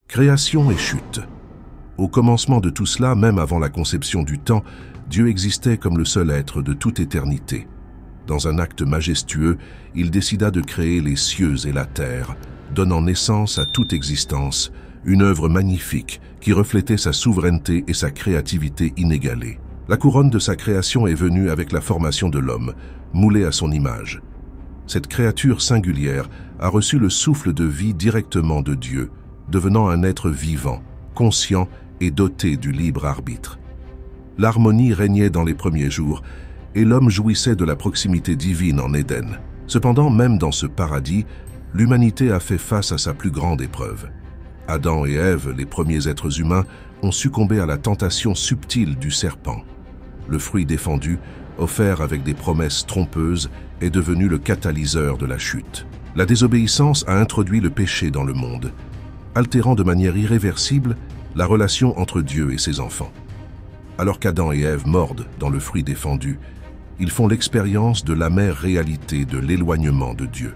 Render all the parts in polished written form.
Création et chute. Au commencement de tout cela, même avant la conception du temps, Dieu existait comme le seul être de toute éternité. Dans un acte majestueux, il décida de créer les cieux et la terre, donnant naissance à toute existence, une œuvre magnifique qui reflétait sa souveraineté et sa créativité inégalée. La couronne de sa création est venue avec la formation de l'homme, moulé à son image. Cette créature singulière a reçu le souffle de vie directement de Dieu, devenant un être vivant, conscient et doté du libre arbitre. L'harmonie régnait dans les premiers jours, et l'homme jouissait de la proximité divine en Éden. Cependant, même dans ce paradis, l'humanité a fait face à sa plus grande épreuve. Adam et Ève, les premiers êtres humains, ont succombé à la tentation subtile du serpent. Le fruit défendu, offert avec des promesses trompeuses, est devenu le catalyseur de la chute. La désobéissance a introduit le péché dans le monde, altérant de manière irréversible la relation entre Dieu et ses enfants. Alors qu'Adam et Ève mordent dans le fruit défendu, ils font l'expérience de l'amère réalité de l'éloignement de Dieu.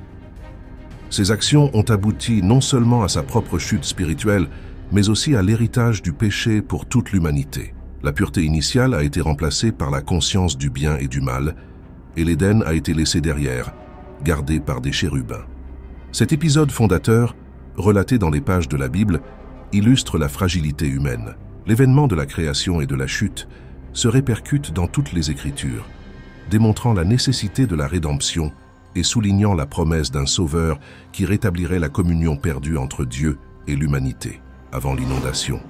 Ces actions ont abouti non seulement à sa propre chute spirituelle, mais aussi à l'héritage du péché pour toute l'humanité. La pureté initiale a été remplacée par la conscience du bien et du mal, et l'Éden a été laissé derrière, gardé par des chérubins. Cet épisode fondateur, relaté dans les pages de la Bible, illustre la fragilité humaine. L'événement de la création et de la chute se répercute dans toutes les Écritures, démontrant la nécessité de la rédemption et soulignant la promesse d'un sauveur qui rétablirait la communion perdue entre Dieu et l'humanité avant l'inondation.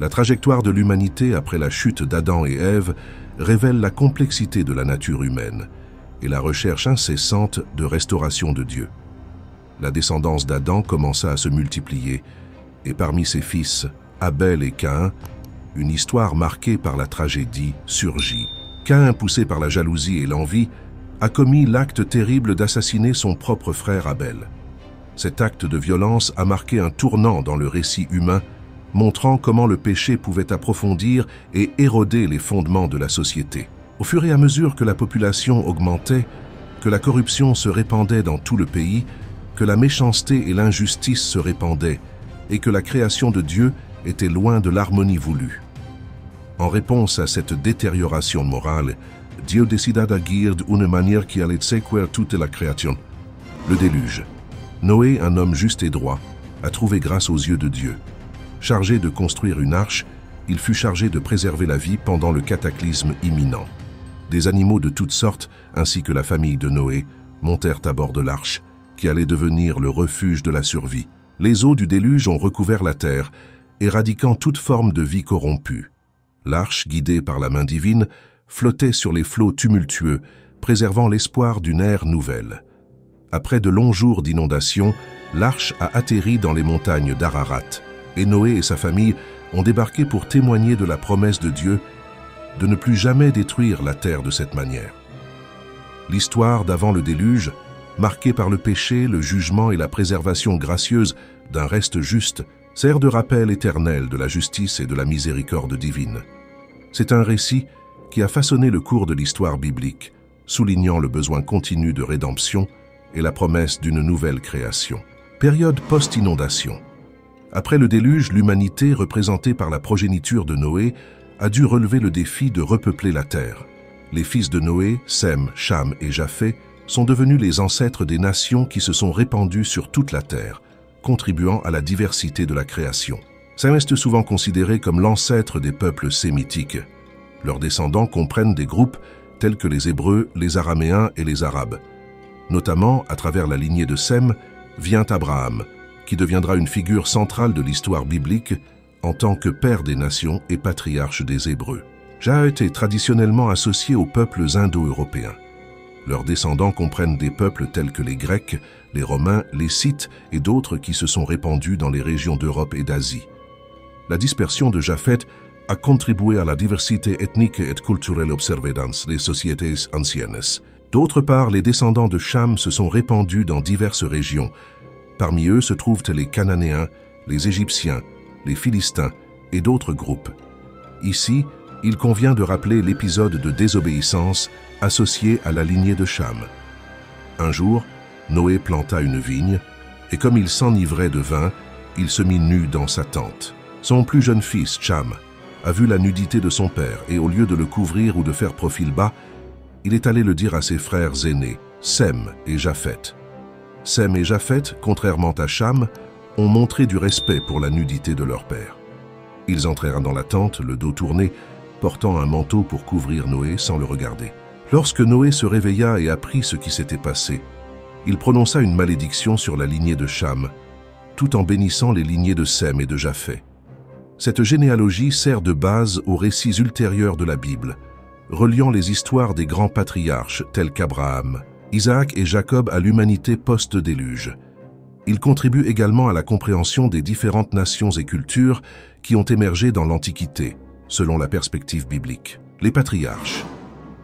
La trajectoire de l'humanité après la chute d'Adam et Ève révèle la complexité de la nature humaine et la recherche incessante de restauration de Dieu. La descendance d'Adam commença à se multiplier, et parmi ses fils, Abel et Caïn, une histoire marquée par la tragédie surgit. Caïn, poussé par la jalousie et l'envie, a commis l'acte terrible d'assassiner son propre frère Abel. Cet acte de violence a marqué un tournant dans le récit humain, montrant comment le péché pouvait approfondir et éroder les fondements de la société. Au fur et à mesure que la population augmentait, que la corruption se répandait dans tout le pays, que la méchanceté et l'injustice se répandaient, et que la création de Dieu était loin de l'harmonie voulue. En réponse à cette détérioration morale, Dieu décida d'agir d'une manière qui allait séquer toute la création. Le déluge. Noé, un homme juste et droit, a trouvé grâce aux yeux de Dieu. Chargé de construire une arche, il fut chargé de préserver la vie pendant le cataclysme imminent. Des animaux de toutes sortes, ainsi que la famille de Noé, montèrent à bord de l'arche, qui allait devenir le refuge de la survie. Les eaux du déluge ont recouvert la terre, éradiquant toute forme de vie corrompue. L'arche, guidée par la main divine, flottait sur les flots tumultueux, préservant l'espoir d'une ère nouvelle. Après de longs jours d'inondation, l'arche a atterri dans les montagnes d'Ararat, et Noé et sa famille ont débarqué pour témoigner de la promesse de Dieu de ne plus jamais détruire la terre de cette manière. L'histoire d'avant le déluge, marquée par le péché, le jugement et la préservation gracieuse d'un reste juste, sert de rappel éternel de la justice et de la miséricorde divine. C'est un récit qui a façonné le cours de l'histoire biblique, soulignant le besoin continu de rédemption et la promesse d'une nouvelle création. Période post-inondation. Après le déluge, l'humanité, représentée par la progéniture de Noé, a dû relever le défi de repeupler la terre. Les fils de Noé, Sem, Cham et Japheth, sont devenus les ancêtres des nations qui se sont répandues sur toute la terre, contribuant à la diversité de la création. Sem est souvent considéré comme l'ancêtre des peuples sémitiques. Leurs descendants comprennent des groupes tels que les Hébreux, les Araméens et les Arabes. Notamment, à travers la lignée de Sem, vient Abraham, qui deviendra une figure centrale de l'histoire biblique en tant que père des nations et patriarche des Hébreux. Japheth est traditionnellement associé aux peuples indo-européens. Leurs descendants comprennent des peuples tels que les Grecs, les Romains, les Scythes et d'autres qui se sont répandus dans les régions d'Europe et d'Asie. La dispersion de Japheth a contribué à la diversité ethnique et culturelle observée dans les sociétés anciennes. D'autre part, les descendants de Cham se sont répandus dans diverses régions. Parmi eux se trouvent les Cananéens, les Égyptiens, les Philistins et d'autres groupes. Ici, il convient de rappeler l'épisode de désobéissance associé à la lignée de Cham. Un jour, Noé planta une vigne, et comme il s'enivrait de vin, il se mit nu dans sa tente. Son plus jeune fils, Cham, a vu la nudité de son père et au lieu de le couvrir ou de faire profil bas, il est allé le dire à ses frères aînés, Sem et Japheth. Sem et Japheth, contrairement à Cham, ont montré du respect pour la nudité de leur père. Ils entrèrent dans la tente, le dos tourné, portant un manteau pour couvrir Noé sans le regarder. Lorsque Noé se réveilla et apprit ce qui s'était passé, il prononça une malédiction sur la lignée de Cham, tout en bénissant les lignées de Sem et de Japheth. Cette généalogie sert de base aux récits ultérieurs de la Bible, reliant les histoires des grands patriarches tels qu'Abraham, Isaac et Jacob à l'humanité post-déluge. Il contribue également à la compréhension des différentes nations et cultures qui ont émergé dans l'Antiquité, selon la perspective biblique. Les patriarches.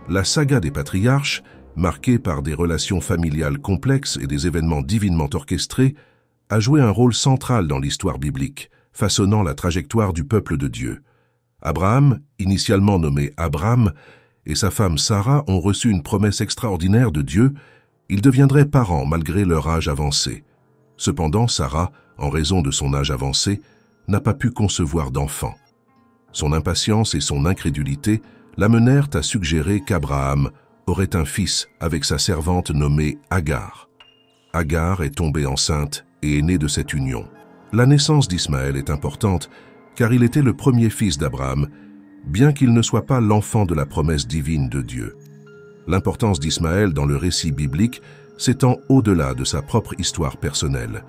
La saga des patriarches, marquée par des relations familiales complexes et des événements divinement orchestrés, a joué un rôle central dans l'histoire biblique, façonnant la trajectoire du peuple de Dieu. Abraham, initialement nommé Abram, et sa femme Sarah ont reçu une promesse extraordinaire de Dieu, ils deviendraient parents malgré leur âge avancé. Cependant, Sarah, en raison de son âge avancé, n'a pas pu concevoir d'enfant. Son impatience et son incrédulité l'amenèrent à suggérer qu'Abraham aurait un fils avec sa servante nommée Agar. Agar est tombée enceinte et est née de cette union. La naissance d'Ismaël est importante car il était le premier fils d'Abraham, bien qu'il ne soit pas l'enfant de la promesse divine de Dieu. L'importance d'Ismaël dans le récit biblique s'étend au-delà de sa propre histoire personnelle.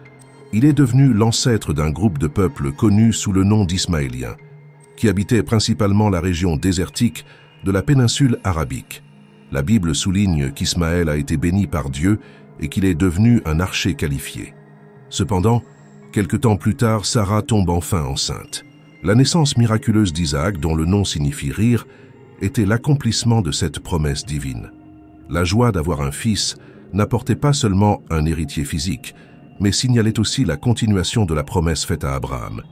Il est devenu l'ancêtre d'un groupe de peuples connus sous le nom d'Ismaéliens, qui habitaient principalement la région désertique de la péninsule arabique. La Bible souligne qu'Ismaël a été béni par Dieu et qu'il est devenu un archer qualifié. Cependant, quelque temps plus tard, Sarah tombe enfin enceinte. La naissance miraculeuse d'Isaac, dont le nom signifie rire, était l'accomplissement de cette promesse divine. La joie d'avoir un fils n'apportait pas seulement un héritier physique, mais signalait aussi la continuation de la promesse faite à Abraham.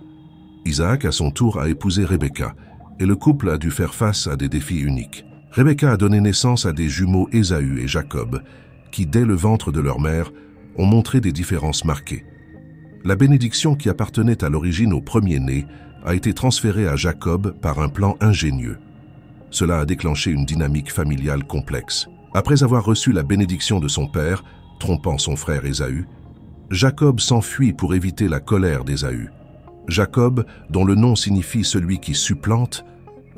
Isaac, à son tour, a épousé Rebecca, et le couple a dû faire face à des défis uniques. Rebecca a donné naissance à des jumeaux Ésaü et Jacob, qui, dès le ventre de leur mère, ont montré des différences marquées. La bénédiction qui appartenait à l'origine au premier-né a été transférée à Jacob par un plan ingénieux. Cela a déclenché une dynamique familiale complexe. Après avoir reçu la bénédiction de son père, trompant son frère Ésaü, Jacob s'enfuit pour éviter la colère d'Ésaü. Jacob, dont le nom signifie celui qui supplante,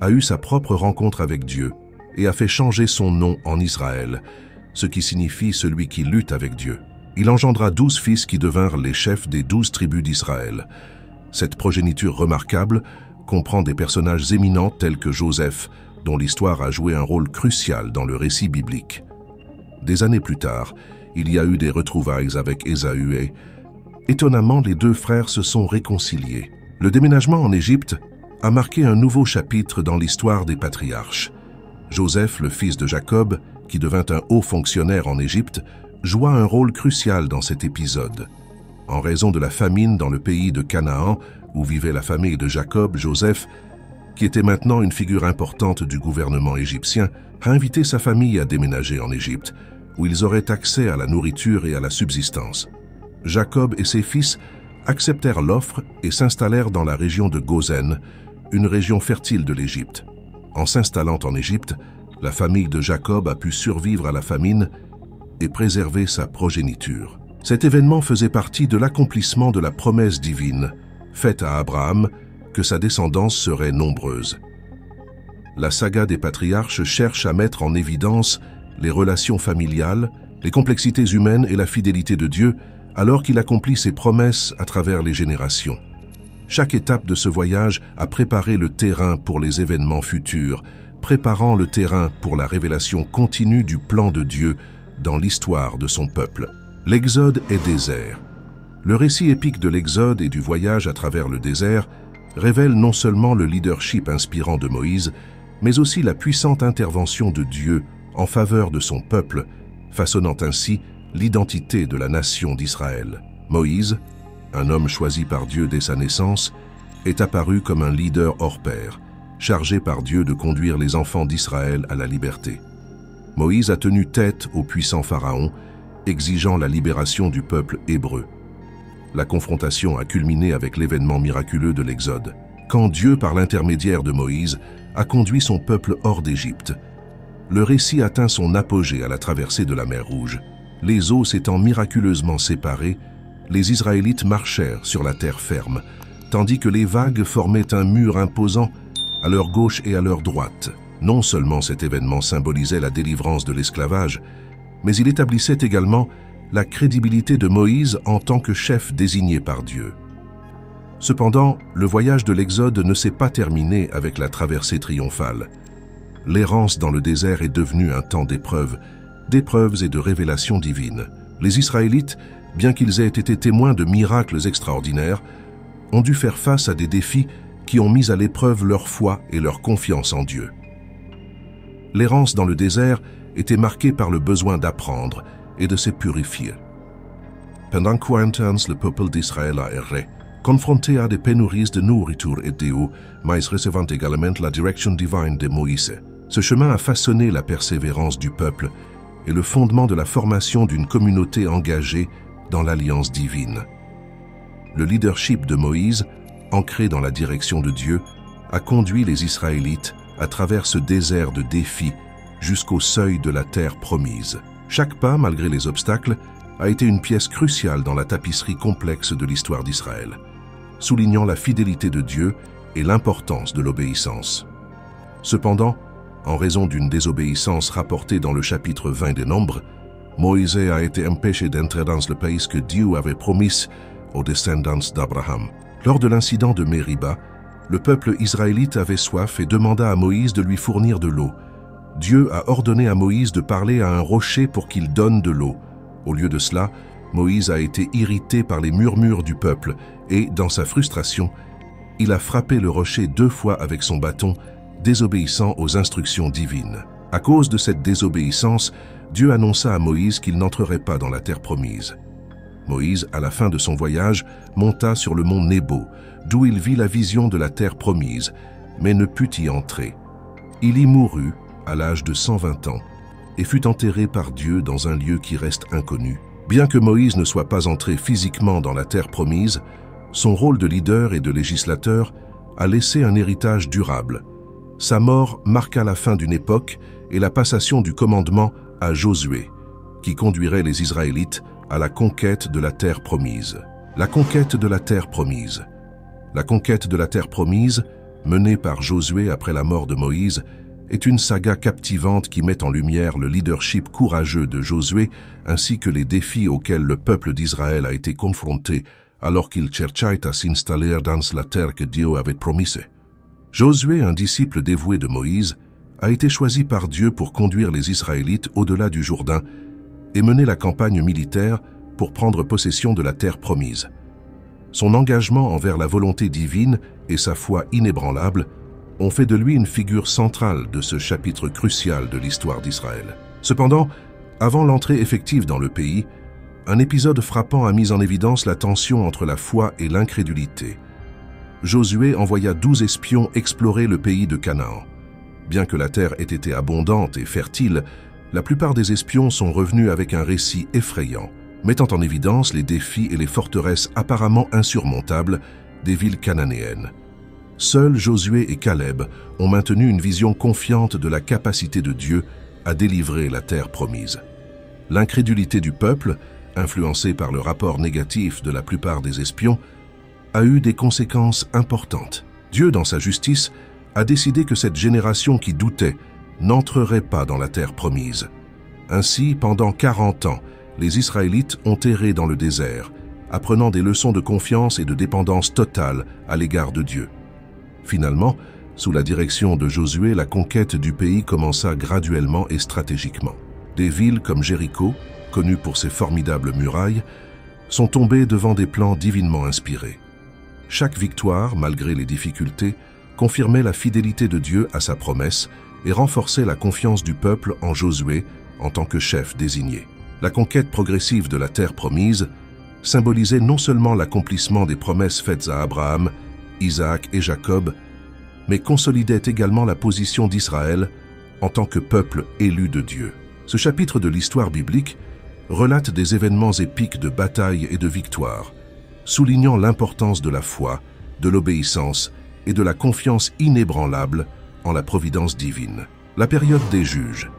a eu sa propre rencontre avec Dieu et a fait changer son nom en Israël, ce qui signifie celui qui lutte avec Dieu. Il engendra 12 fils qui devinrent les chefs des 12 tribus d'Israël. Cette progéniture remarquable comprend des personnages éminents tels que Joseph, dont l'histoire a joué un rôle crucial dans le récit biblique. Des années plus tard, il y a eu des retrouvailles avec Ésaü et, étonnamment, les deux frères se sont réconciliés. Le déménagement en Égypte a marqué un nouveau chapitre dans l'histoire des patriarches. Joseph, le fils de Jacob, qui devint un haut fonctionnaire en Égypte, joua un rôle crucial dans cet épisode. En raison de la famine dans le pays de Canaan, où vivait la famille de Jacob, Joseph, qui était maintenant une figure importante du gouvernement égyptien, a invité sa famille à déménager en Égypte, où ils auraient accès à la nourriture et à la subsistance. Jacob et ses fils acceptèrent l'offre et s'installèrent dans la région de Goshen, une région fertile de l'Égypte. En s'installant en Égypte, la famille de Jacob a pu survivre à la famine et préserver sa progéniture. Cet événement faisait partie de l'accomplissement de la promesse divine, faite à Abraham, que sa descendance serait nombreuse. La saga des patriarches cherche à mettre en évidence les relations familiales, les complexités humaines et la fidélité de Dieu, alors qu'il accomplit ses promesses à travers les générations. Chaque étape de ce voyage a préparé le terrain pour les événements futurs, préparant le terrain pour la révélation continue du plan de Dieu dans l'histoire de son peuple. L'Exode est désert. Le récit épique de l'Exode et du voyage à travers le désert révèle non seulement le leadership inspirant de Moïse, mais aussi la puissante intervention de Dieu en faveur de son peuple, façonnant ainsi l'identité de la nation d'Israël. Moïse, un homme choisi par Dieu dès sa naissance, est apparu comme un leader hors pair, chargé par Dieu de conduire les enfants d'Israël à la liberté. Moïse a tenu tête au puissant Pharaon, exigeant la libération du peuple hébreu. La confrontation a culminé avec l'événement miraculeux de l'Exode, quand Dieu, par l'intermédiaire de Moïse, a conduit son peuple hors d'Égypte. Le récit atteint son apogée à la traversée de la mer Rouge. Les eaux s'étant miraculeusement séparées, les Israélites marchèrent sur la terre ferme, tandis que les vagues formaient un mur imposant à leur gauche et à leur droite. Non seulement cet événement symbolisait la délivrance de l'esclavage, mais il établissait également la crédibilité de Moïse en tant que chef désigné par Dieu. Cependant, le voyage de l'Exode ne s'est pas terminé avec la traversée triomphale. L'errance dans le désert est devenue un temps d'épreuves et de révélations divines. Les Israélites, bien qu'ils aient été témoins de miracles extraordinaires, ont dû faire face à des défis qui ont mis à l'épreuve leur foi et leur confiance en Dieu. L'errance dans le désert était marquée par le besoin d'apprendre et de se purifier. Pendant 40 ans, le peuple d'Israël a erré, confronté à des pénuries de nourriture et d'eau, mais recevant également la direction divine de Moïse. Ce chemin a façonné la persévérance du peuple et le fondement de la formation d'une communauté engagée dans l'alliance divine. Le leadership de Moïse, ancré dans la direction de Dieu, a conduit les Israélites à travers ce désert de défis jusqu'au seuil de la terre promise. Chaque pas, malgré les obstacles, a été une pièce cruciale dans la tapisserie complexe de l'histoire d'Israël, soulignant la fidélité de Dieu et l'importance de l'obéissance. Cependant, en raison d'une désobéissance rapportée dans le chapitre 20 des Nombres, Moïse a été empêché d'entrer dans le pays que Dieu avait promis aux descendants d'Abraham. Lors de l'incident de Mériba, le peuple israélite avait soif et demanda à Moïse de lui fournir de l'eau. Dieu a ordonné à Moïse de parler à un rocher pour qu'il donne de l'eau. Au lieu de cela, Moïse a été irrité par les murmures du peuple et, dans sa frustration, il a frappé le rocher 2 fois avec son bâton, désobéissant aux instructions divines. À cause de cette désobéissance, Dieu annonça à Moïse qu'il n'entrerait pas dans la terre promise. Moïse, à la fin de son voyage, monta sur le mont Nebo, d'où il vit la vision de la terre promise, mais ne put y entrer. Il y mourut à l'âge de 120 ans et fut enterré par Dieu dans un lieu qui reste inconnu. Bien que Moïse ne soit pas entré physiquement dans la terre promise, son rôle de leader et de législateur a laissé un héritage durable. Sa mort marqua la fin d'une époque et la passation du commandement à Josué, qui conduirait les Israélites à la conquête de la terre promise. La conquête de la terre promise. La conquête de la terre promise, menée par Josué après la mort de Moïse, est une saga captivante qui met en lumière le leadership courageux de Josué ainsi que les défis auxquels le peuple d'Israël a été confronté alors qu'il cherchait à s'installer dans la terre que Dieu avait promise. Josué, un disciple dévoué de Moïse, a été choisi par Dieu pour conduire les Israélites au-delà du Jourdain et mener la campagne militaire pour prendre possession de la terre promise. Son engagement envers la volonté divine et sa foi inébranlable ont fait de lui une figure centrale de ce chapitre crucial de l'histoire d'Israël. Cependant, avant l'entrée effective dans le pays, un épisode frappant a mis en évidence la tension entre la foi et l'incrédulité. Josué envoya 12 espions explorer le pays de Canaan. Bien que la terre ait été abondante et fertile, la plupart des espions sont revenus avec un récit effrayant, mettant en évidence les défis et les forteresses apparemment insurmontables des villes cananéennes. Seuls Josué et Caleb ont maintenu une vision confiante de la capacité de Dieu à délivrer la terre promise. L'incrédulité du peuple, influencée par le rapport négatif de la plupart des espions, a eu des conséquences importantes. Dieu, dans sa justice, a décidé que cette génération qui doutait n'entrerait pas dans la terre promise. Ainsi, pendant 40 ans, les Israélites ont erré dans le désert, apprenant des leçons de confiance et de dépendance totale à l'égard de Dieu. Finalement, sous la direction de Josué, la conquête du pays commença graduellement et stratégiquement. Des villes comme Jéricho, connues pour ses formidables murailles, sont tombées devant des plans divinement inspirés. Chaque victoire, malgré les difficultés, confirmait la fidélité de Dieu à sa promesse et renforçait la confiance du peuple en Josué en tant que chef désigné. La conquête progressive de la terre promise symbolisait non seulement l'accomplissement des promesses faites à Abraham, Isaac et Jacob, mais consolidait également la position d'Israël en tant que peuple élu de Dieu. Ce chapitre de l'histoire biblique relate des événements épiques de bataille et de victoire, soulignant l'importance de la foi, de l'obéissance et de la confiance inébranlable en la providence divine. La période des juges.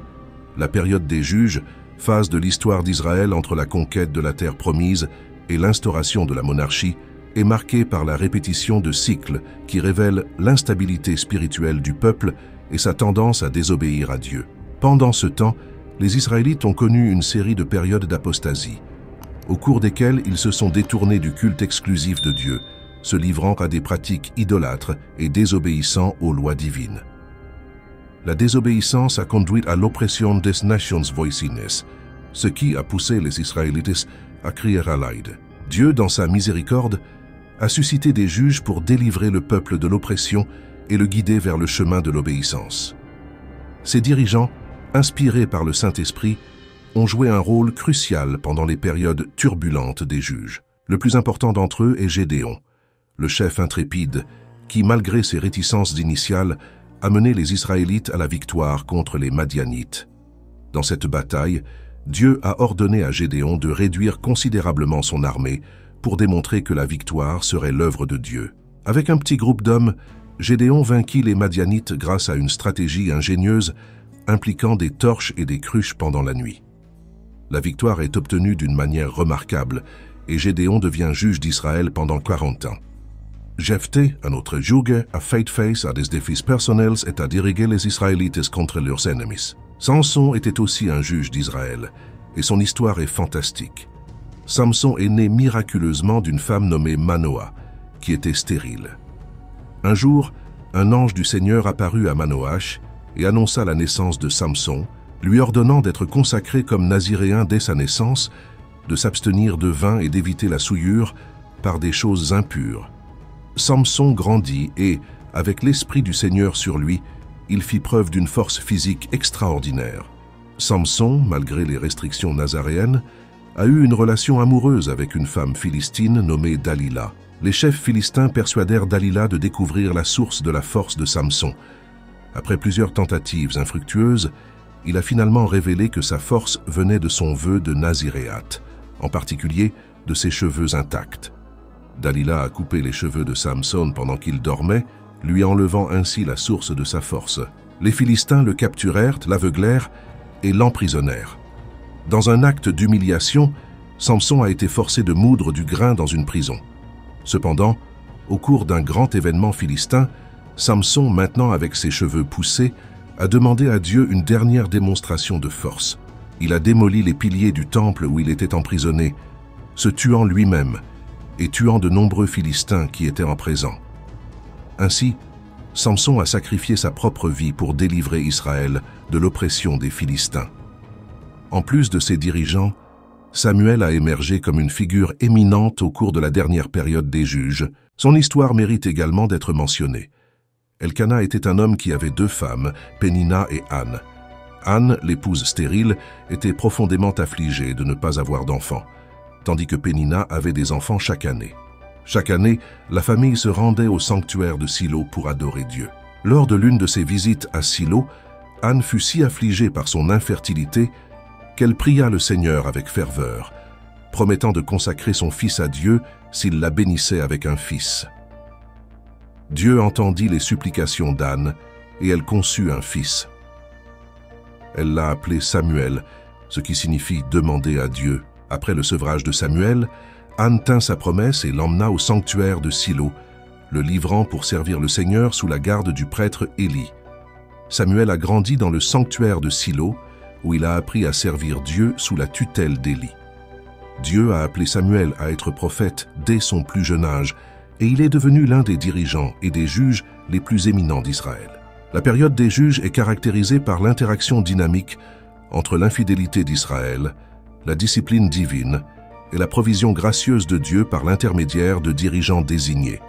La période des juges, phase de l'histoire d'Israël entre la conquête de la terre promise et l'instauration de la monarchie, est marquée par la répétition de cycles qui révèlent l'instabilité spirituelle du peuple et sa tendance à désobéir à Dieu. Pendant ce temps, les Israélites ont connu une série de périodes d'apostasie, au cours desquelles ils se sont détournés du culte exclusif de Dieu, se livrant à des pratiques idolâtres et désobéissant aux lois divines. La désobéissance a conduit à l'oppression des nations voisines, ce qui a poussé les Israélites à crier à l'aide. Dieu, dans sa miséricorde, a suscité des juges pour délivrer le peuple de l'oppression et le guider vers le chemin de l'obéissance. Ces dirigeants, inspirés par le Saint-Esprit, ont joué un rôle crucial pendant les périodes turbulentes des juges. Le plus important d'entre eux est Gédéon, le chef intrépide, qui, malgré ses réticences initiales, a mené les Israélites à la victoire contre les Madianites. Dans cette bataille, Dieu a ordonné à Gédéon de réduire considérablement son armée pour démontrer que la victoire serait l'œuvre de Dieu. Avec un petit groupe d'hommes, Gédéon vainquit les Madianites grâce à une stratégie ingénieuse impliquant des torches et des cruches pendant la nuit. La victoire est obtenue d'une manière remarquable et Gédéon devient juge d'Israël pendant 40 ans. Jephthé, un autre juge, a fait face à des défis personnels et a dirigé les Israélites contre leurs ennemis. Samson était aussi un juge d'Israël et son histoire est fantastique. Samson est né miraculeusement d'une femme nommée Manoah, qui était stérile. Un jour, un ange du Seigneur apparut à Manoach et annonça la naissance de Samson, lui ordonnant d'être consacré comme naziréen dès sa naissance, de s'abstenir de vin et d'éviter la souillure par des choses impures. Samson grandit et, avec l'Esprit du Seigneur sur lui, il fit preuve d'une force physique extraordinaire. Samson, malgré les restrictions nazaréennes, a eu une relation amoureuse avec une femme philistine nommée Dalila. Les chefs philistins persuadèrent Dalila de découvrir la source de la force de Samson. Après plusieurs tentatives infructueuses, il a finalement révélé que sa force venait de son vœu de naziréat, en particulier de ses cheveux intacts. Dalila a coupé les cheveux de Samson pendant qu'il dormait, lui enlevant ainsi la source de sa force. Les Philistins le capturèrent, l'aveuglèrent et l'emprisonnèrent. Dans un acte d'humiliation, Samson a été forcé de moudre du grain dans une prison. Cependant, au cours d'un grand événement philistin, Samson, maintenant avec ses cheveux poussés, a demandé à Dieu une dernière démonstration de force. Il a démoli les piliers du temple où il était emprisonné, se tuant lui-même et tuant de nombreux Philistins qui étaient en présent. Ainsi, Samson a sacrifié sa propre vie pour délivrer Israël de l'oppression des Philistins. En plus de ses dirigeants, Samuel a émergé comme une figure éminente au cours de la dernière période des juges. Son histoire mérite également d'être mentionnée. Elkana était un homme qui avait 2 femmes, Pénina et Anne. Anne, l'épouse stérile, était profondément affligée de ne pas avoir d'enfants, tandis que Pénina avait des enfants chaque année. Chaque année, la famille se rendait au sanctuaire de Silo pour adorer Dieu. Lors de l'une de ses visites à Silo, Anne fut si affligée par son infertilité qu'elle pria le Seigneur avec ferveur, promettant de consacrer son fils à Dieu s'il la bénissait avec un fils. Dieu entendit les supplications d'Anne et elle conçut un fils. Elle l'a appelé Samuel, ce qui signifie « demander à Dieu ». Après le sevrage de Samuel, Anne tint sa promesse et l'emmena au sanctuaire de Silo, le livrant pour servir le Seigneur sous la garde du prêtre Élie. Samuel a grandi dans le sanctuaire de Silo, où il a appris à servir Dieu sous la tutelle d'Élie. Dieu a appelé Samuel à être prophète dès son plus jeune âge, et il est devenu l'un des dirigeants et des juges les plus éminents d'Israël. La période des juges est caractérisée par l'interaction dynamique entre l'infidélité d'Israël, la discipline divine et la provision gracieuse de Dieu par l'intermédiaire de dirigeants désignés.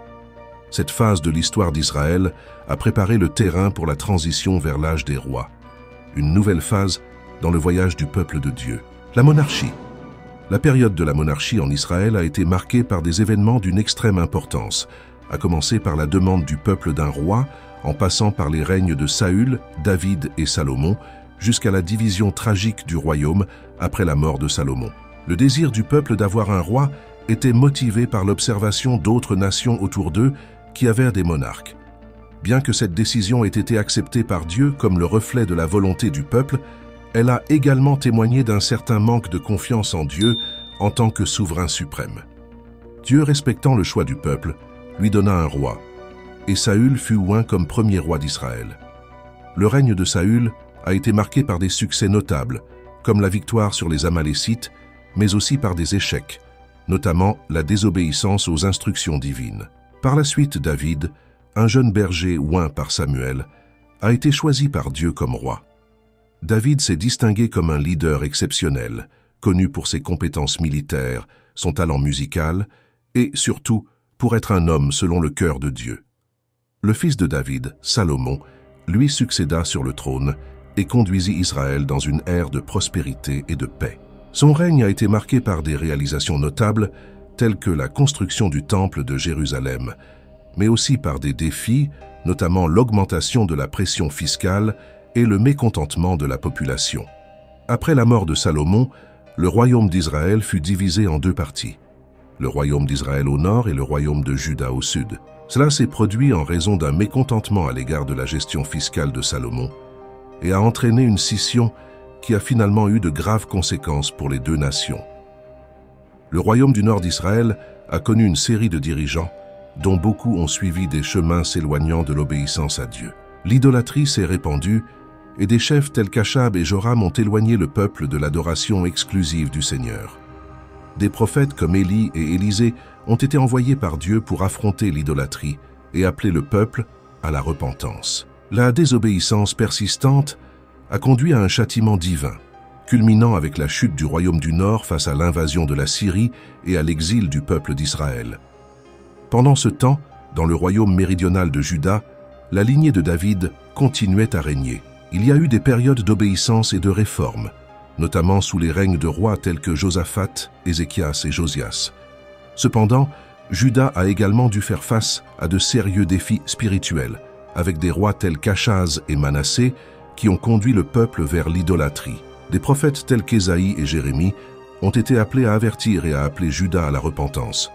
Cette phase de l'histoire d'Israël a préparé le terrain pour la transition vers l'âge des rois, une nouvelle phase dans le voyage du peuple de Dieu. La monarchie. La période de la monarchie en Israël a été marquée par des événements d'une extrême importance, à commencer par la demande du peuple d'un roi, en passant par les règnes de Saül, David et Salomon, jusqu'à la division tragique du royaume après la mort de Salomon. Le désir du peuple d'avoir un roi étaient motivés par l'observation d'autres nations autour d'eux qui avaient des monarques. Bien que cette décision ait été acceptée par Dieu comme le reflet de la volonté du peuple, elle a également témoigné d'un certain manque de confiance en Dieu en tant que souverain suprême. Dieu, respectant le choix du peuple, lui donna un roi, et Saül fut oint comme premier roi d'Israël. Le règne de Saül a été marqué par des succès notables, comme la victoire sur les Amalécites, mais aussi par des échecs, notamment la désobéissance aux instructions divines. Par la suite, David, un jeune berger oint par Samuel, a été choisi par Dieu comme roi. David s'est distingué comme un leader exceptionnel, connu pour ses compétences militaires, son talent musical et, surtout, pour être un homme selon le cœur de Dieu. Le fils de David, Salomon, lui succéda sur le trône et conduisit Israël dans une ère de prospérité et de paix. Son règne a été marqué par des réalisations notables telles que la construction du temple de Jérusalem, mais aussi par des défis, notamment l'augmentation de la pression fiscale et le mécontentement de la population. Après la mort de Salomon, le royaume d'Israël fut divisé en deux parties, le royaume d'Israël au nord et le royaume de Juda au sud. Cela s'est produit en raison d'un mécontentement à l'égard de la gestion fiscale de Salomon et a entraîné une scission qui a finalement eu de graves conséquences pour les deux nations. Le royaume du nord d'Israël a connu une série de dirigeants dont beaucoup ont suivi des chemins s'éloignant de l'obéissance à Dieu. L'idolâtrie s'est répandue et des chefs tels qu'Achab et Joram ont éloigné le peuple de l'adoration exclusive du Seigneur. Des prophètes comme Élie et Élisée ont été envoyés par Dieu pour affronter l'idolâtrie et appeler le peuple à la repentance. La désobéissance persistante a conduit à un châtiment divin, culminant avec la chute du royaume du Nord face à l'invasion de la Syrie et à l'exil du peuple d'Israël. Pendant ce temps, dans le royaume méridional de Juda, la lignée de David continuait à régner. Il y a eu des périodes d'obéissance et de réforme, notamment sous les règnes de rois tels que Josaphat, Ézéchias et Josias. Cependant, Juda a également dû faire face à de sérieux défis spirituels, avec des rois tels qu'Achaz et Manassé qui ont conduit le peuple vers l'idolâtrie. Des prophètes tels qu'Ésaïe et Jérémie ont été appelés à avertir et à appeler Juda à la repentance.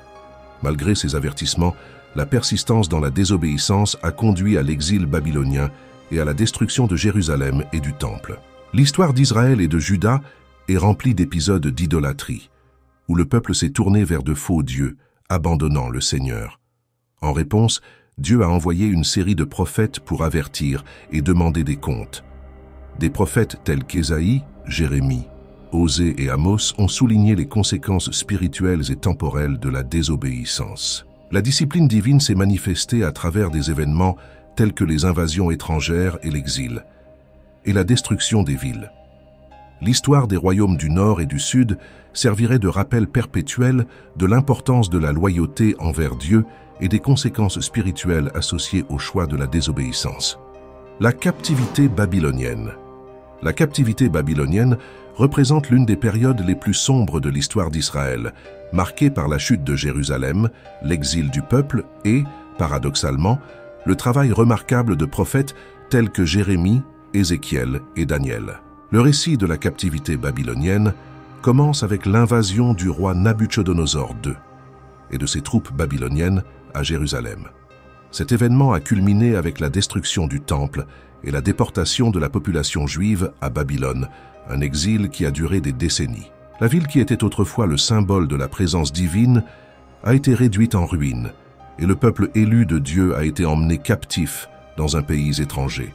Malgré ces avertissements, la persistance dans la désobéissance a conduit à l'exil babylonien et à la destruction de Jérusalem et du Temple. L'histoire d'Israël et de Juda est remplie d'épisodes d'idolâtrie, où le peuple s'est tourné vers de faux dieux, abandonnant le Seigneur. En réponse, Dieu a envoyé une série de prophètes pour avertir et demander des comptes. Des prophètes tels qu'Ésaïe, Jérémie, Osée et Amos ont souligné les conséquences spirituelles et temporelles de la désobéissance. La discipline divine s'est manifestée à travers des événements tels que les invasions étrangères et l'exil, et la destruction des villes. L'histoire des royaumes du Nord et du Sud servirait de rappel perpétuel de l'importance de la loyauté envers Dieu et des conséquences spirituelles associées au choix de la désobéissance. La captivité babylonienne. La captivité babylonienne représente l'une des périodes les plus sombres de l'histoire d'Israël, marquée par la chute de Jérusalem, l'exil du peuple et, paradoxalement, le travail remarquable de prophètes tels que Jérémie, Ézéchiel et Daniel. Le récit de la captivité babylonienne commence avec l'invasion du roi Nabuchodonosor II et de ses troupes babyloniennes à Jérusalem. Cet événement a culminé avec la destruction du Temple et la déportation de la population juive à Babylone, un exil qui a duré des décennies. La ville qui était autrefois le symbole de la présence divine a été réduite en ruines et le peuple élu de Dieu a été emmené captif dans un pays étranger.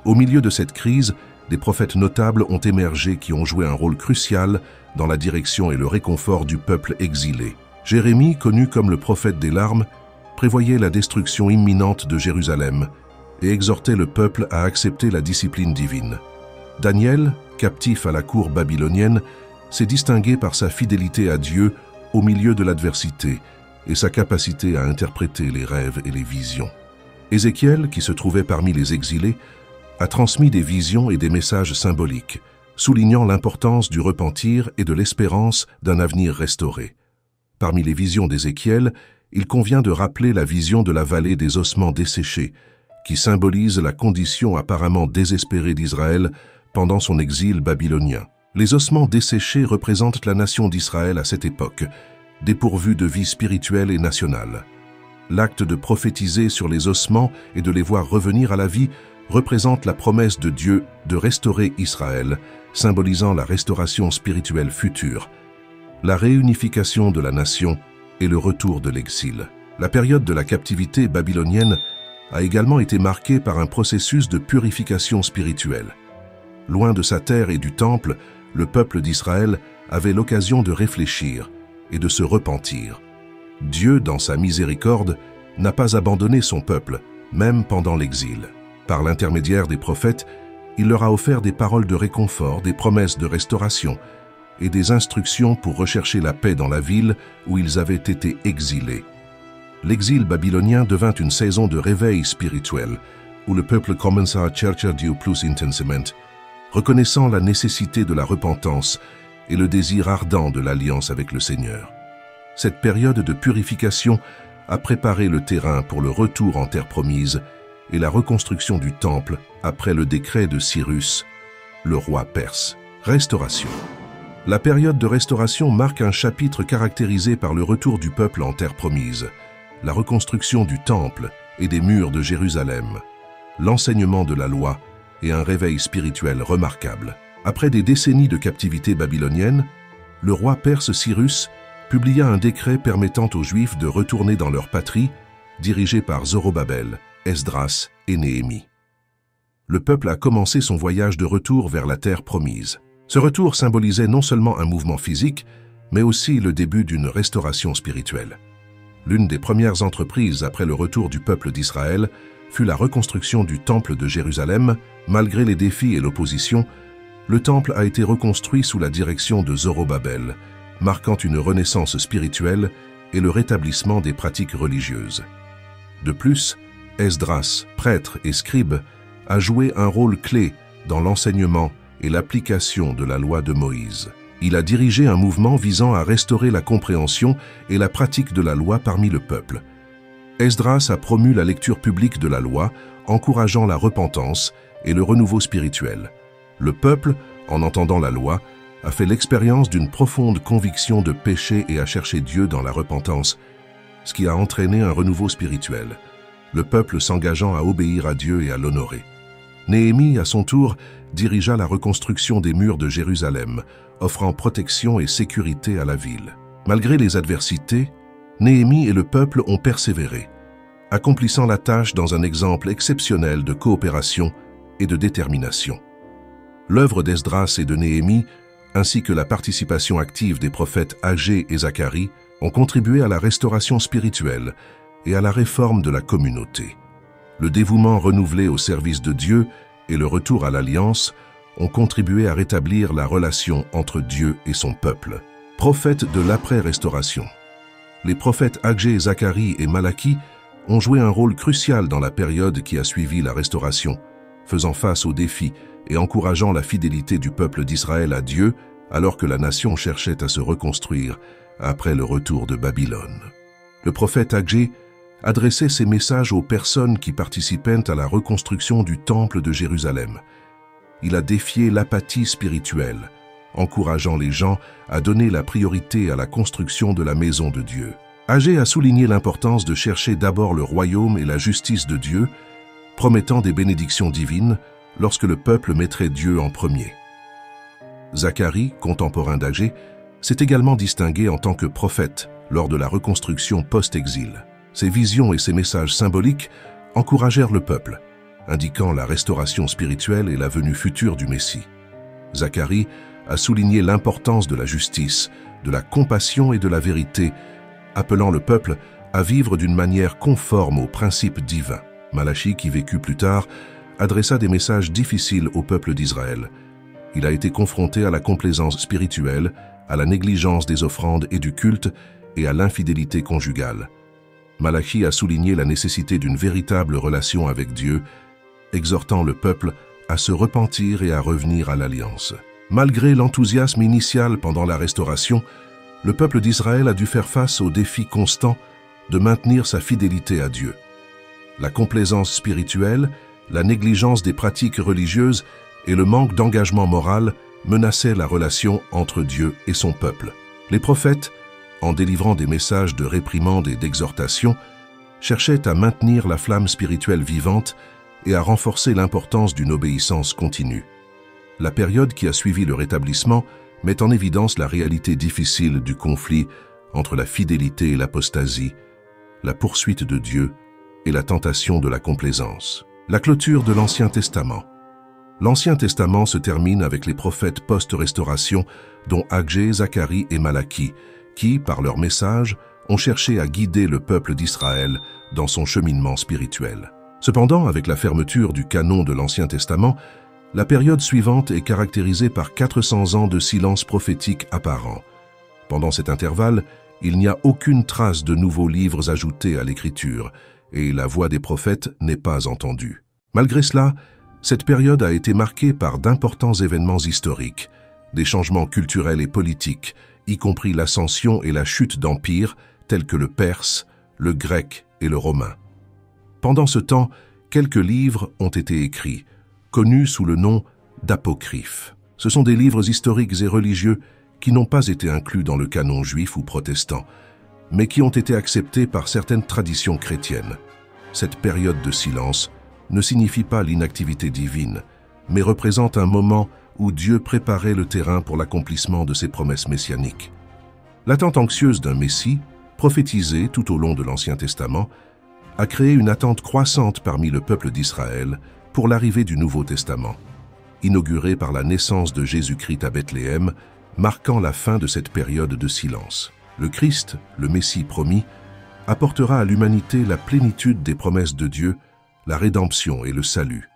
Au milieu de cette crise, des prophètes notables ont émergé qui ont joué un rôle crucial dans la direction et le réconfort du peuple exilé. Jérémie, connu comme le prophète des larmes, prévoyait la destruction imminente de Jérusalem et exhortait le peuple à accepter la discipline divine. Daniel, captif à la cour babylonienne, s'est distingué par sa fidélité à Dieu au milieu de l'adversité et sa capacité à interpréter les rêves et les visions. Ézéchiel, qui se trouvait parmi les exilés, a transmis des visions et des messages symboliques, soulignant l'importance du repentir et de l'espérance d'un avenir restauré. Parmi les visions d'Ézéchiel, il convient de rappeler la vision de la vallée des ossements desséchés, qui symbolise la condition apparemment désespérée d'Israël pendant son exil babylonien. Les ossements desséchés représentent la nation d'Israël à cette époque, dépourvus de vie spirituelle et nationale. L'acte de prophétiser sur les ossements et de les voir revenir à la vie représente la promesse de Dieu de restaurer Israël, symbolisant la restauration spirituelle future, la réunification de la nation et le retour de l'exil. La période de la captivité babylonienne a également été marquée par un processus de purification spirituelle. Loin de sa terre et du temple, le peuple d'Israël avait l'occasion de réfléchir et de se repentir. Dieu, dans sa miséricorde, n'a pas abandonné son peuple, même pendant l'exil. Par l'intermédiaire des prophètes, il leur a offert des paroles de réconfort, des promesses de restauration et des instructions pour rechercher la paix dans la ville où ils avaient été exilés. L'exil babylonien devint une saison de réveil spirituel, où le peuple commença à chercher Dieu plus intensément, reconnaissant la nécessité de la repentance et le désir ardent de l'alliance avec le Seigneur. Cette période de purification a préparé le terrain pour le retour en terre promise et la reconstruction du temple après le décret de Cyrus, le roi perse. Restauration. La période de restauration marque un chapitre caractérisé par le retour du peuple en terre promise, la reconstruction du temple et des murs de Jérusalem, l'enseignement de la loi et un réveil spirituel remarquable. Après des décennies de captivité babylonienne, le roi perse Cyrus publia un décret permettant aux Juifs de retourner dans leur patrie, dirigé par Zorobabel, Esdras et Néhémie. Le peuple a commencé son voyage de retour vers la terre promise. Ce retour symbolisait non seulement un mouvement physique, mais aussi le début d'une restauration spirituelle. L'une des premières entreprises après le retour du peuple d'Israël fut la reconstruction du temple de Jérusalem. Malgré les défis et l'opposition, le temple a été reconstruit sous la direction de Zorobabel, marquant une renaissance spirituelle et le rétablissement des pratiques religieuses. De plus, Esdras, prêtre et scribe, a joué un rôle clé dans l'enseignement et l'application de la loi de Moïse. Il a dirigé un mouvement visant à restaurer la compréhension et la pratique de la loi parmi le peuple. Esdras a promu la lecture publique de la loi, encourageant la repentance et le renouveau spirituel. Le peuple, en entendant la loi, a fait l'expérience d'une profonde conviction de péché et a cherché Dieu dans la repentance, ce qui a entraîné un renouveau spirituel, le peuple s'engageant à obéir à Dieu et à l'honorer. Néhémie, à son tour, dirigea la reconstruction des murs de Jérusalem, offrant protection et sécurité à la ville. Malgré les adversités, Néhémie et le peuple ont persévéré, accomplissant la tâche dans un exemple exceptionnel de coopération et de détermination. L'œuvre d'Esdras et de Néhémie, ainsi que la participation active des prophètes Agé et Zacharie, ont contribué à la restauration spirituelle et à la réforme de la communauté. Le dévouement renouvelé au service de Dieu et le retour à l'alliance ont contribué à rétablir la relation entre Dieu et son peuple. Prophètes de l'après-restauration. Les prophètes Agé, Zacharie et Malachie ont joué un rôle crucial dans la période qui a suivi la restauration, faisant face aux défis et encourageant la fidélité du peuple d'Israël à Dieu alors que la nation cherchait à se reconstruire après le retour de Babylone. Le prophète Agé adressait ses messages aux personnes qui participaient à la reconstruction du temple de Jérusalem. Il a défié l'apathie spirituelle, encourageant les gens à donner la priorité à la construction de la maison de Dieu. Agé a souligné l'importance de chercher d'abord le royaume et la justice de Dieu, promettant des bénédictions divines lorsque le peuple mettrait Dieu en premier. Zacharie, contemporain d'Agé, s'est également distingué en tant que prophète lors de la reconstruction post-exil. Ses visions et ses messages symboliques encouragèrent le peuple, indiquant la restauration spirituelle et la venue future du Messie. Zacharie a souligné l'importance de la justice, de la compassion et de la vérité, appelant le peuple à vivre d'une manière conforme aux principes divins. Malachie, qui vécut plus tard, adressa des messages difficiles au peuple d'Israël. Il a été confronté à la complaisance spirituelle, à la négligence des offrandes et du culte et à l'infidélité conjugale. Malachie a souligné la nécessité d'une véritable relation avec Dieu, exhortant le peuple à se repentir et à revenir à l'alliance. Malgré l'enthousiasme initial pendant la restauration, le peuple d'Israël a dû faire face au défi constant de maintenir sa fidélité à Dieu. La complaisance spirituelle, la négligence des pratiques religieuses et le manque d'engagement moral menaçaient la relation entre Dieu et son peuple. Les prophètes, en délivrant des messages de réprimande et d'exhortation, cherchait à maintenir la flamme spirituelle vivante et à renforcer l'importance d'une obéissance continue. La période qui a suivi le rétablissement met en évidence la réalité difficile du conflit entre la fidélité et l'apostasie, la poursuite de Dieu et la tentation de la complaisance. La clôture de l'Ancien Testament. L'Ancien Testament se termine avec les prophètes post-restauration, dont Agé, Zacharie et Malachie, qui, par leur message, ont cherché à guider le peuple d'Israël dans son cheminement spirituel. Cependant, avec la fermeture du canon de l'Ancien Testament, la période suivante est caractérisée par 400 ans de silence prophétique apparent. Pendant cet intervalle, il n'y a aucune trace de nouveaux livres ajoutés à l'Écriture, et la voix des prophètes n'est pas entendue. Malgré cela, cette période a été marquée par d'importants événements historiques, des changements culturels et politiques, y compris l'ascension et la chute d'empires tels que le perse, le grec et le romain. Pendant ce temps, quelques livres ont été écrits, connus sous le nom d'apocryphes. Ce sont des livres historiques et religieux qui n'ont pas été inclus dans le canon juif ou protestant, mais qui ont été acceptés par certaines traditions chrétiennes. Cette période de silence ne signifie pas l'inactivité divine, mais représente un moment où Dieu préparait le terrain pour l'accomplissement de ses promesses messianiques. L'attente anxieuse d'un Messie, prophétisé tout au long de l'Ancien Testament, a créé une attente croissante parmi le peuple d'Israël pour l'arrivée du Nouveau Testament, inauguré par la naissance de Jésus-Christ à Bethléem, marquant la fin de cette période de silence. Le Christ, le Messie promis, apportera à l'humanité la plénitude des promesses de Dieu, la rédemption et le salut.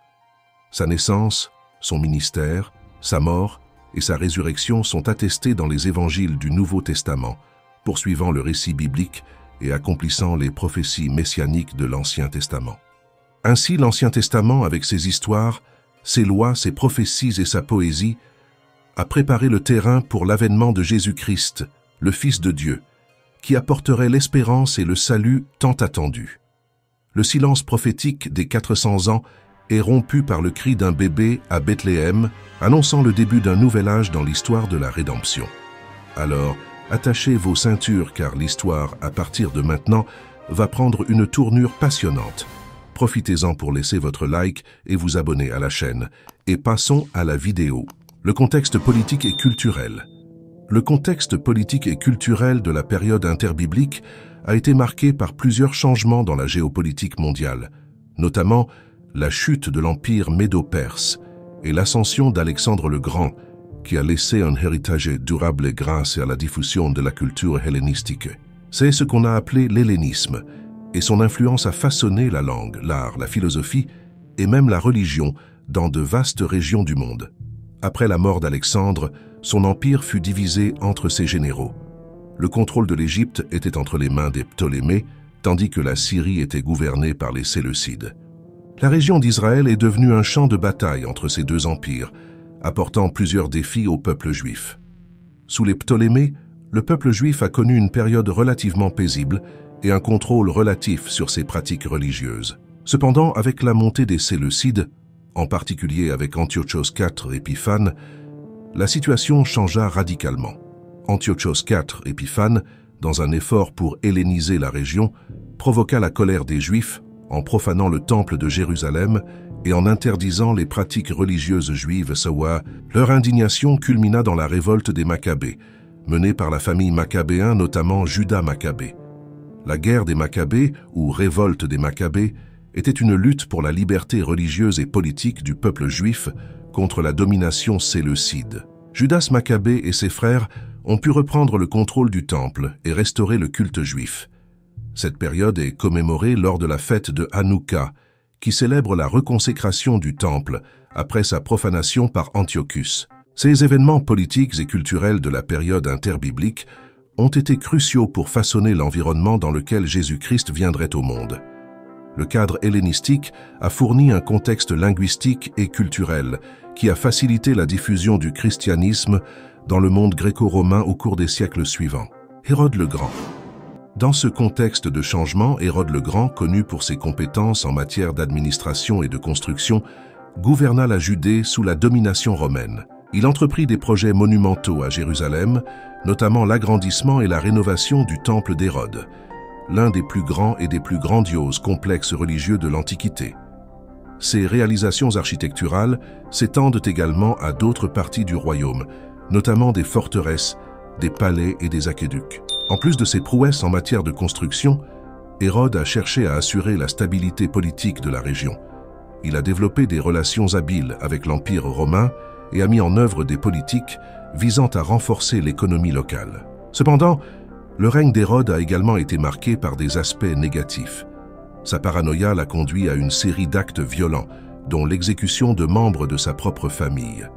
Sa naissance, son ministère, sa mort et sa résurrection sont attestés dans les évangiles du Nouveau Testament, poursuivant le récit biblique et accomplissant les prophéties messianiques de l'Ancien Testament. Ainsi, l'Ancien Testament, avec ses histoires, ses lois, ses prophéties et sa poésie, a préparé le terrain pour l'avènement de Jésus-Christ, le Fils de Dieu, qui apporterait l'espérance et le salut tant attendus. Le silence prophétique des 400 ans est rompu par le cri d'un bébé à Bethléem, annonçant le début d'un nouvel âge dans l'histoire de la rédemption. Alors, attachez vos ceintures car l'histoire, à partir de maintenant, va prendre une tournure passionnante. Profitez-en pour laisser votre like et vous abonner à la chaîne. Et passons à la vidéo. Le contexte politique et culturel. Le contexte politique et culturel de la période interbiblique a été marqué par plusieurs changements dans la géopolitique mondiale, notamment la chute de l'empire médo-perse et l'ascension d'Alexandre le Grand, qui a laissé un héritage durable grâce à la diffusion de la culture hellénistique. C'est ce qu'on a appelé l'hellénisme, et son influence a façonné la langue, l'art, la philosophie et même la religion dans de vastes régions du monde. Après la mort d'Alexandre, son empire fut divisé entre ses généraux. Le contrôle de l'Égypte était entre les mains des Ptolémées, tandis que la Syrie était gouvernée par les Séleucides. La région d'Israël est devenue un champ de bataille entre ces deux empires, apportant plusieurs défis au peuple juif. Sous les Ptolémées, le peuple juif a connu une période relativement paisible et un contrôle relatif sur ses pratiques religieuses. Cependant, avec la montée des Séleucides, en particulier avec Antiochos IV Épiphane, la situation changea radicalement. Antiochos IV Épiphane, dans un effort pour helléniser la région, provoqua la colère des Juifs en profanant le temple de Jérusalem et en interdisant les pratiques religieuses juives Sawa. Leur indignation culmina dans la révolte des Maccabées, menée par la famille maccabéen, notamment Judas Maccabée. La guerre des Maccabées, ou révolte des Maccabées, était une lutte pour la liberté religieuse et politique du peuple juif contre la domination séleucide. Judas Maccabée et ses frères ont pu reprendre le contrôle du temple et restaurer le culte juif. Cette période est commémorée lors de la fête de Hanouka, qui célèbre la reconsécration du temple après sa profanation par Antiochus. Ces événements politiques et culturels de la période interbiblique ont été cruciaux pour façonner l'environnement dans lequel Jésus-Christ viendrait au monde. Le cadre hellénistique a fourni un contexte linguistique et culturel qui a facilité la diffusion du christianisme dans le monde gréco-romain au cours des siècles suivants. Hérode le Grand. Dans ce contexte de changement, Hérode le Grand, connu pour ses compétences en matière d'administration et de construction, gouverna la Judée sous la domination romaine. Il entreprit des projets monumentaux à Jérusalem, notamment l'agrandissement et la rénovation du temple d'Hérode, l'un des plus grands et des plus grandioses complexes religieux de l'Antiquité. Ces réalisations architecturales s'étendent également à d'autres parties du royaume, notamment des forteresses, des palais et des aqueducs. En plus de ses prouesses en matière de construction, Hérode a cherché à assurer la stabilité politique de la région. Il a développé des relations habiles avec l'Empire romain et a mis en œuvre des politiques visant à renforcer l'économie locale. Cependant, le règne d'Hérode a également été marqué par des aspects négatifs. Sa paranoïa l'a conduit à une série d'actes violents, dont l'exécution de membres de sa propre famille.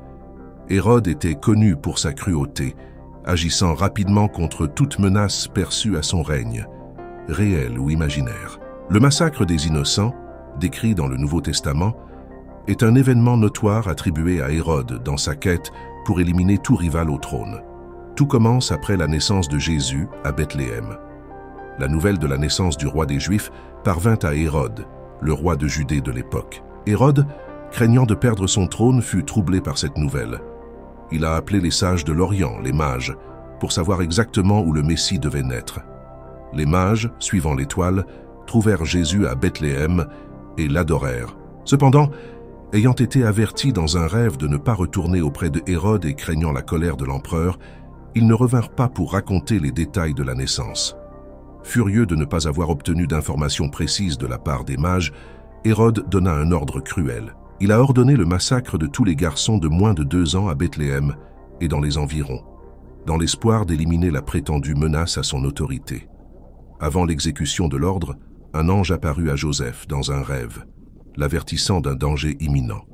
Hérode était connu pour sa cruauté, agissant rapidement contre toute menace perçue à son règne, réelle ou imaginaire. Le massacre des innocents, décrit dans le Nouveau Testament, est un événement notoire attribué à Hérode dans sa quête pour éliminer tout rival au trône. Tout commence après la naissance de Jésus à Bethléem. La nouvelle de la naissance du roi des Juifs parvint à Hérode, le roi de Judée de l'époque. Hérode, craignant de perdre son trône, fut troublé par cette nouvelle. Il a appelé les sages de l'Orient, les mages, pour savoir exactement où le Messie devait naître. Les mages, suivant l'étoile, trouvèrent Jésus à Bethléem et l'adorèrent. Cependant, ayant été avertis dans un rêve de ne pas retourner auprès de Hérode et craignant la colère de l'empereur, ils ne revinrent pas pour raconter les détails de la naissance. Furieux de ne pas avoir obtenu d'informations précises de la part des mages, Hérode donna un ordre cruel. Il a ordonné le massacre de tous les garçons de moins de 2 ans à Bethléem et dans les environs, dans l'espoir d'éliminer la prétendue menace à son autorité. Avant l'exécution de l'ordre, un ange apparut à Joseph dans un rêve, l'avertissant d'un danger imminent.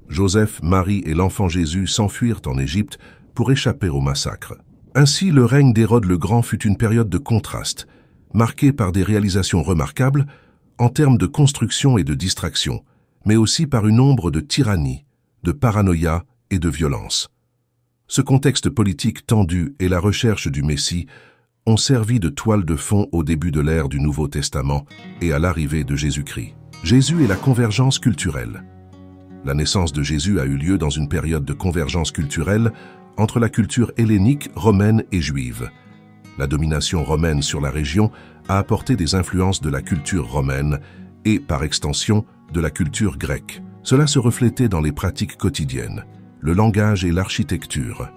Joseph, Marie et l'enfant Jésus s'enfuirent en Égypte pour échapper au massacre. Ainsi, le règne d'Hérode le Grand fut une période de contraste, marquée par des réalisations remarquables en termes de construction et de distraction, mais aussi par une ombre de tyrannie, de paranoïa et de violence. Ce contexte politique tendu et la recherche du Messie ont servi de toile de fond au début de l'ère du Nouveau Testament et à l'arrivée de Jésus-Christ. Jésus et la convergence culturelle. La naissance de Jésus a eu lieu dans une période de convergence culturelle entre la culture hellénique, romaine et juive. La domination romaine sur la région a apporté des influences de la culture romaine et, par extension, de la culture grecque. Cela se reflétait dans les pratiques quotidiennes, le langage et l'architecture.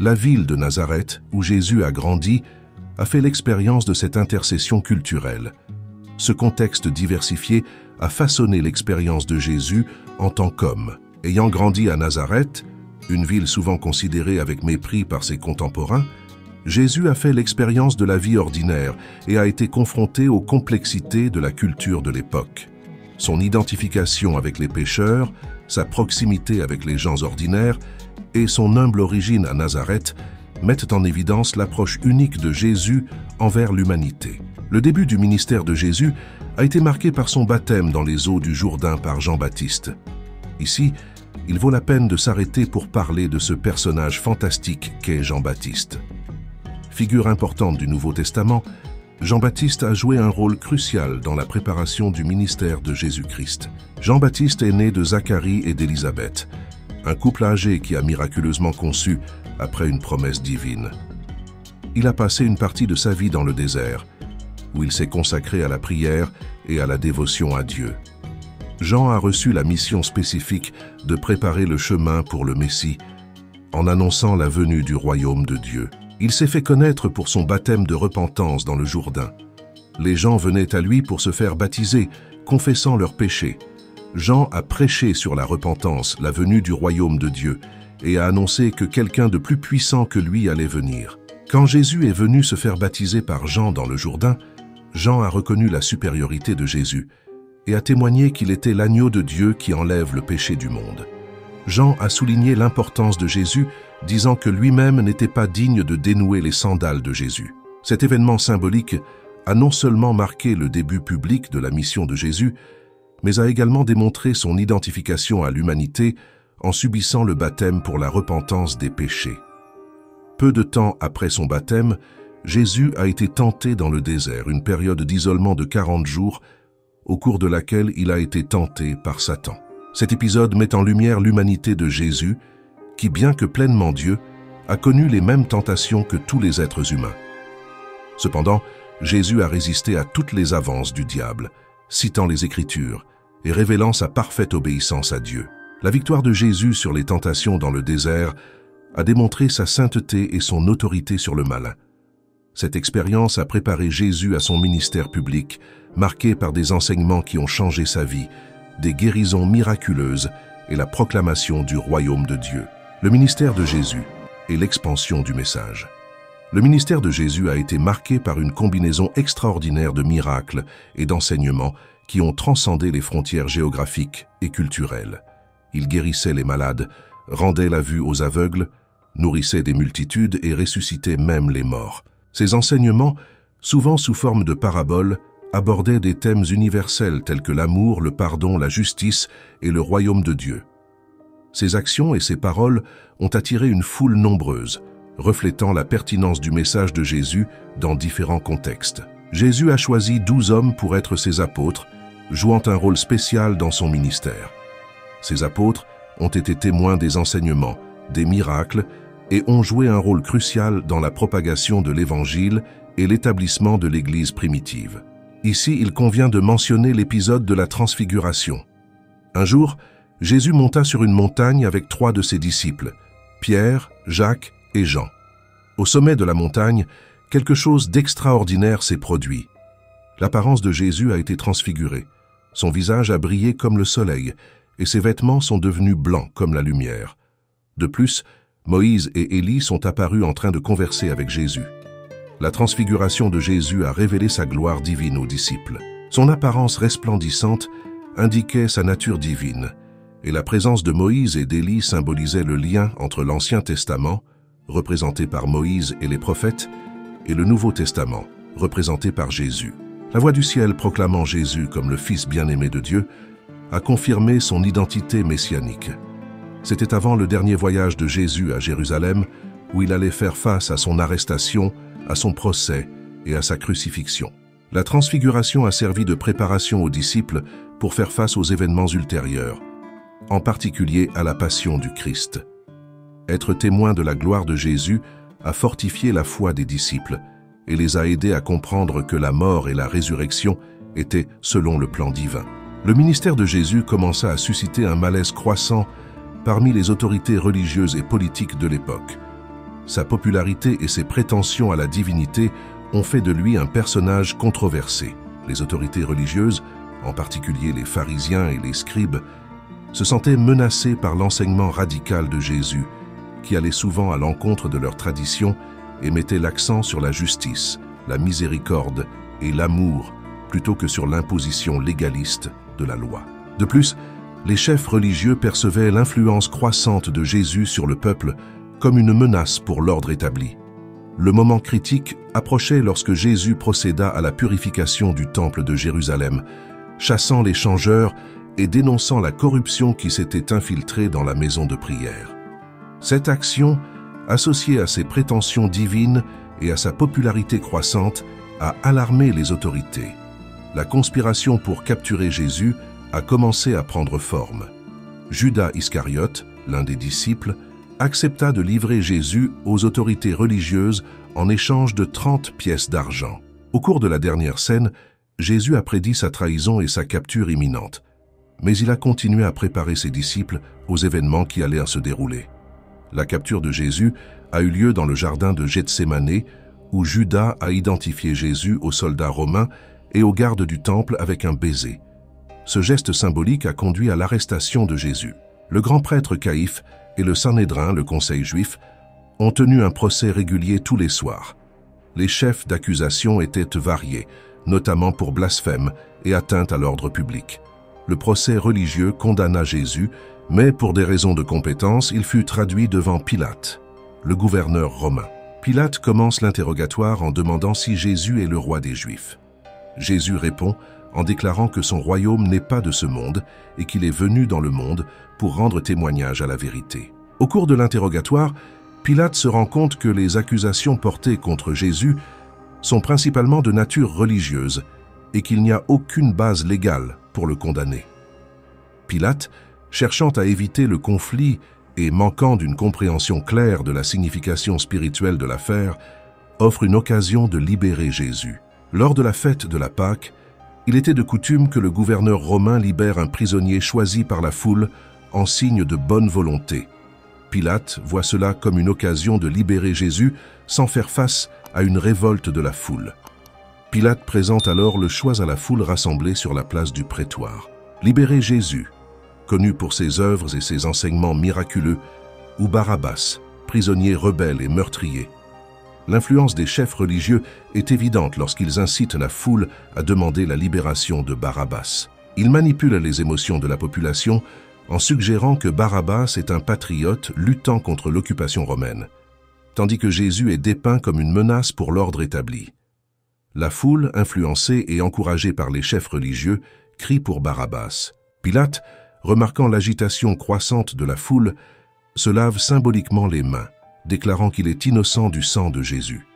La ville de Nazareth, où Jésus a grandi, a fait l'expérience de cette intercession culturelle. Ce contexte diversifié a façonné l'expérience de Jésus en tant qu'homme. Ayant grandi à Nazareth, une ville souvent considérée avec mépris par ses contemporains, Jésus a fait l'expérience de la vie ordinaire et a été confronté aux complexités de la culture de l'époque. Son identification avec les pécheurs, sa proximité avec les gens ordinaires et son humble origine à Nazareth mettent en évidence l'approche unique de Jésus envers l'humanité. Le début du ministère de Jésus a été marqué par son baptême dans les eaux du Jourdain par Jean-Baptiste. Ici, il vaut la peine de s'arrêter pour parler de ce personnage fantastique qu'est Jean-Baptiste. Figure importante du Nouveau Testament, Jean-Baptiste a joué un rôle crucial dans la préparation du ministère de Jésus-Christ. Jean-Baptiste est né de Zacharie et d'Élisabeth, un couple âgé qui a miraculeusement conçu après une promesse divine. Il a passé une partie de sa vie dans le désert, où il s'est consacré à la prière et à la dévotion à Dieu. Jean a reçu la mission spécifique de préparer le chemin pour le Messie, en annonçant la venue du royaume de Dieu. Il s'est fait connaître pour son baptême de repentance dans le Jourdain. Les gens venaient à lui pour se faire baptiser, confessant leurs péchés. Jean a prêché sur la repentance, la venue du royaume de Dieu, et a annoncé que quelqu'un de plus puissant que lui allait venir. Quand Jésus est venu se faire baptiser par Jean dans le Jourdain, Jean a reconnu la supériorité de Jésus et a témoigné qu'il était l'agneau de Dieu qui enlève le péché du monde. Jean a souligné l'importance de Jésus, disant que lui-même n'était pas digne de dénouer les sandales de Jésus. Cet événement symbolique a non seulement marqué le début public de la mission de Jésus, mais a également démontré son identification à l'humanité en subissant le baptême pour la repentance des péchés. Peu de temps après son baptême, Jésus a été tenté dans le désert, une période d'isolement de 40 jours, au cours de laquelle il a été tenté par Satan. Cet épisode met en lumière l'humanité de Jésus, qui, bien que pleinement Dieu, a connu les mêmes tentations que tous les êtres humains. Cependant, Jésus a résisté à toutes les avances du diable, citant les Écritures et révélant sa parfaite obéissance à Dieu. La victoire de Jésus sur les tentations dans le désert a démontré sa sainteté et son autorité sur le malin. Cette expérience a préparé Jésus à son ministère public, marqué par des enseignements qui ont changé sa vie, des guérisons miraculeuses et la proclamation du royaume de Dieu. Le ministère de Jésus et l'expansion du message. Le ministère de Jésus a été marqué par une combinaison extraordinaire de miracles et d'enseignements qui ont transcendé les frontières géographiques et culturelles. Il guérissait les malades, rendait la vue aux aveugles, nourrissait des multitudes et ressuscitait même les morts. Ces enseignements, souvent sous forme de paraboles, abordaient des thèmes universels tels que l'amour, le pardon, la justice et le royaume de Dieu. Ces actions et ces paroles ont attiré une foule nombreuse, reflétant la pertinence du message de Jésus dans différents contextes. Jésus a choisi 12 hommes pour être ses apôtres, jouant un rôle spécial dans son ministère. Ces apôtres ont été témoins des enseignements, des miracles, et ont joué un rôle crucial dans la propagation de l'Évangile et l'établissement de l'Église primitive. Ici, il convient de mentionner l'épisode de la Transfiguration. Un jour, Jésus monta sur une montagne avec 3 de ses disciples, Pierre, Jacques et Jean. Au sommet de la montagne, quelque chose d'extraordinaire s'est produit. L'apparence de Jésus a été transfigurée. Son visage a brillé comme le soleil, et ses vêtements sont devenus blancs comme la lumière. De plus, Moïse et Élie sont apparus en train de converser avec Jésus. La transfiguration de Jésus a révélé sa gloire divine aux disciples. Son apparence resplendissante indiquait sa nature divine, et la présence de Moïse et d'Élie symbolisait le lien entre l'Ancien Testament, représenté par Moïse et les prophètes, et le Nouveau Testament, représenté par Jésus. La voix du ciel proclamant Jésus comme le Fils bien-aimé de Dieu a confirmé son identité messianique. C'était avant le dernier voyage de Jésus à Jérusalem, où il allait faire face à son arrestation, à son procès et à sa crucifixion. La transfiguration a servi de préparation aux disciples pour faire face aux événements ultérieurs, en particulier à la passion du Christ. Être témoin de la gloire de Jésus a fortifié la foi des disciples et les a aidés à comprendre que la mort et la résurrection étaient selon le plan divin. Le ministère de Jésus commença à susciter un malaise croissant parmi les autorités religieuses et politiques de l'époque. Sa popularité et ses prétentions à la divinité ont fait de lui un personnage controversé. Les autorités religieuses, en particulier les pharisiens et les scribes, se sentaient menacés par l'enseignement radical de Jésus, qui allait souvent à l'encontre de leurs traditions et mettait l'accent sur la justice, la miséricorde et l'amour, plutôt que sur l'imposition légaliste de la loi. De plus, les chefs religieux percevaient l'influence croissante de Jésus sur le peuple comme une menace pour l'ordre établi. Le moment critique approchait lorsque Jésus procéda à la purification du temple de Jérusalem, chassant les changeurs et dénonçant la corruption qui s'était infiltrée dans la maison de prière. Cette action, associée à ses prétentions divines et à sa popularité croissante, a alarmé les autorités. La conspiration pour capturer Jésus a commencé à prendre forme. Judas Iscariote, l'un des disciples, accepta de livrer Jésus aux autorités religieuses en échange de 30 pièces d'argent. Au cours de la dernière scène, Jésus a prédit sa trahison et sa capture imminente, mais il a continué à préparer ses disciples aux événements qui allaient se dérouler. La capture de Jésus a eu lieu dans le jardin de Gethsémane, où Judas a identifié Jésus aux soldats romains et aux gardes du temple avec un baiser. Ce geste symbolique a conduit à l'arrestation de Jésus. Le grand prêtre Caïphe et le Sanhédrin, le conseil juif, ont tenu un procès régulier tous les soirs. Les chefs d'accusation étaient variés, notamment pour blasphème et atteinte à l'ordre public. Le procès religieux condamna Jésus, mais pour des raisons de compétence, il fut traduit devant Pilate, le gouverneur romain. Pilate commence l'interrogatoire en demandant si Jésus est le roi des Juifs. Jésus répond en déclarant que son royaume n'est pas de ce monde et qu'il est venu dans le monde pour rendre témoignage à la vérité. Au cours de l'interrogatoire, Pilate se rend compte que les accusations portées contre Jésus sont principalement de nature religieuse et qu'il n'y a aucune base légale pour le condamner. Pilate, cherchant à éviter le conflit et manquant d'une compréhension claire de la signification spirituelle de l'affaire, offre une occasion de libérer Jésus. Lors de la fête de la Pâque, il était de coutume que le gouverneur romain libère un prisonnier choisi par la foule en signe de bonne volonté. Pilate voit cela comme une occasion de libérer Jésus sans faire face à une révolte de la foule. Pilate présente alors le choix à la foule rassemblée sur la place du prétoire. Libérer Jésus, connu pour ses œuvres et ses enseignements miraculeux, ou Barabbas, prisonnier rebelle et meurtrier. L'influence des chefs religieux est évidente lorsqu'ils incitent la foule à demander la libération de Barabbas. Ils manipulent les émotions de la population en suggérant que Barabbas est un patriote luttant contre l'occupation romaine, tandis que Jésus est dépeint comme une menace pour l'ordre établi. La foule, influencée et encouragée par les chefs religieux, crie pour Barabbas. Pilate, remarquant l'agitation croissante de la foule, se lave symboliquement les mains, déclarant qu'il est innocent du sang de Jésus.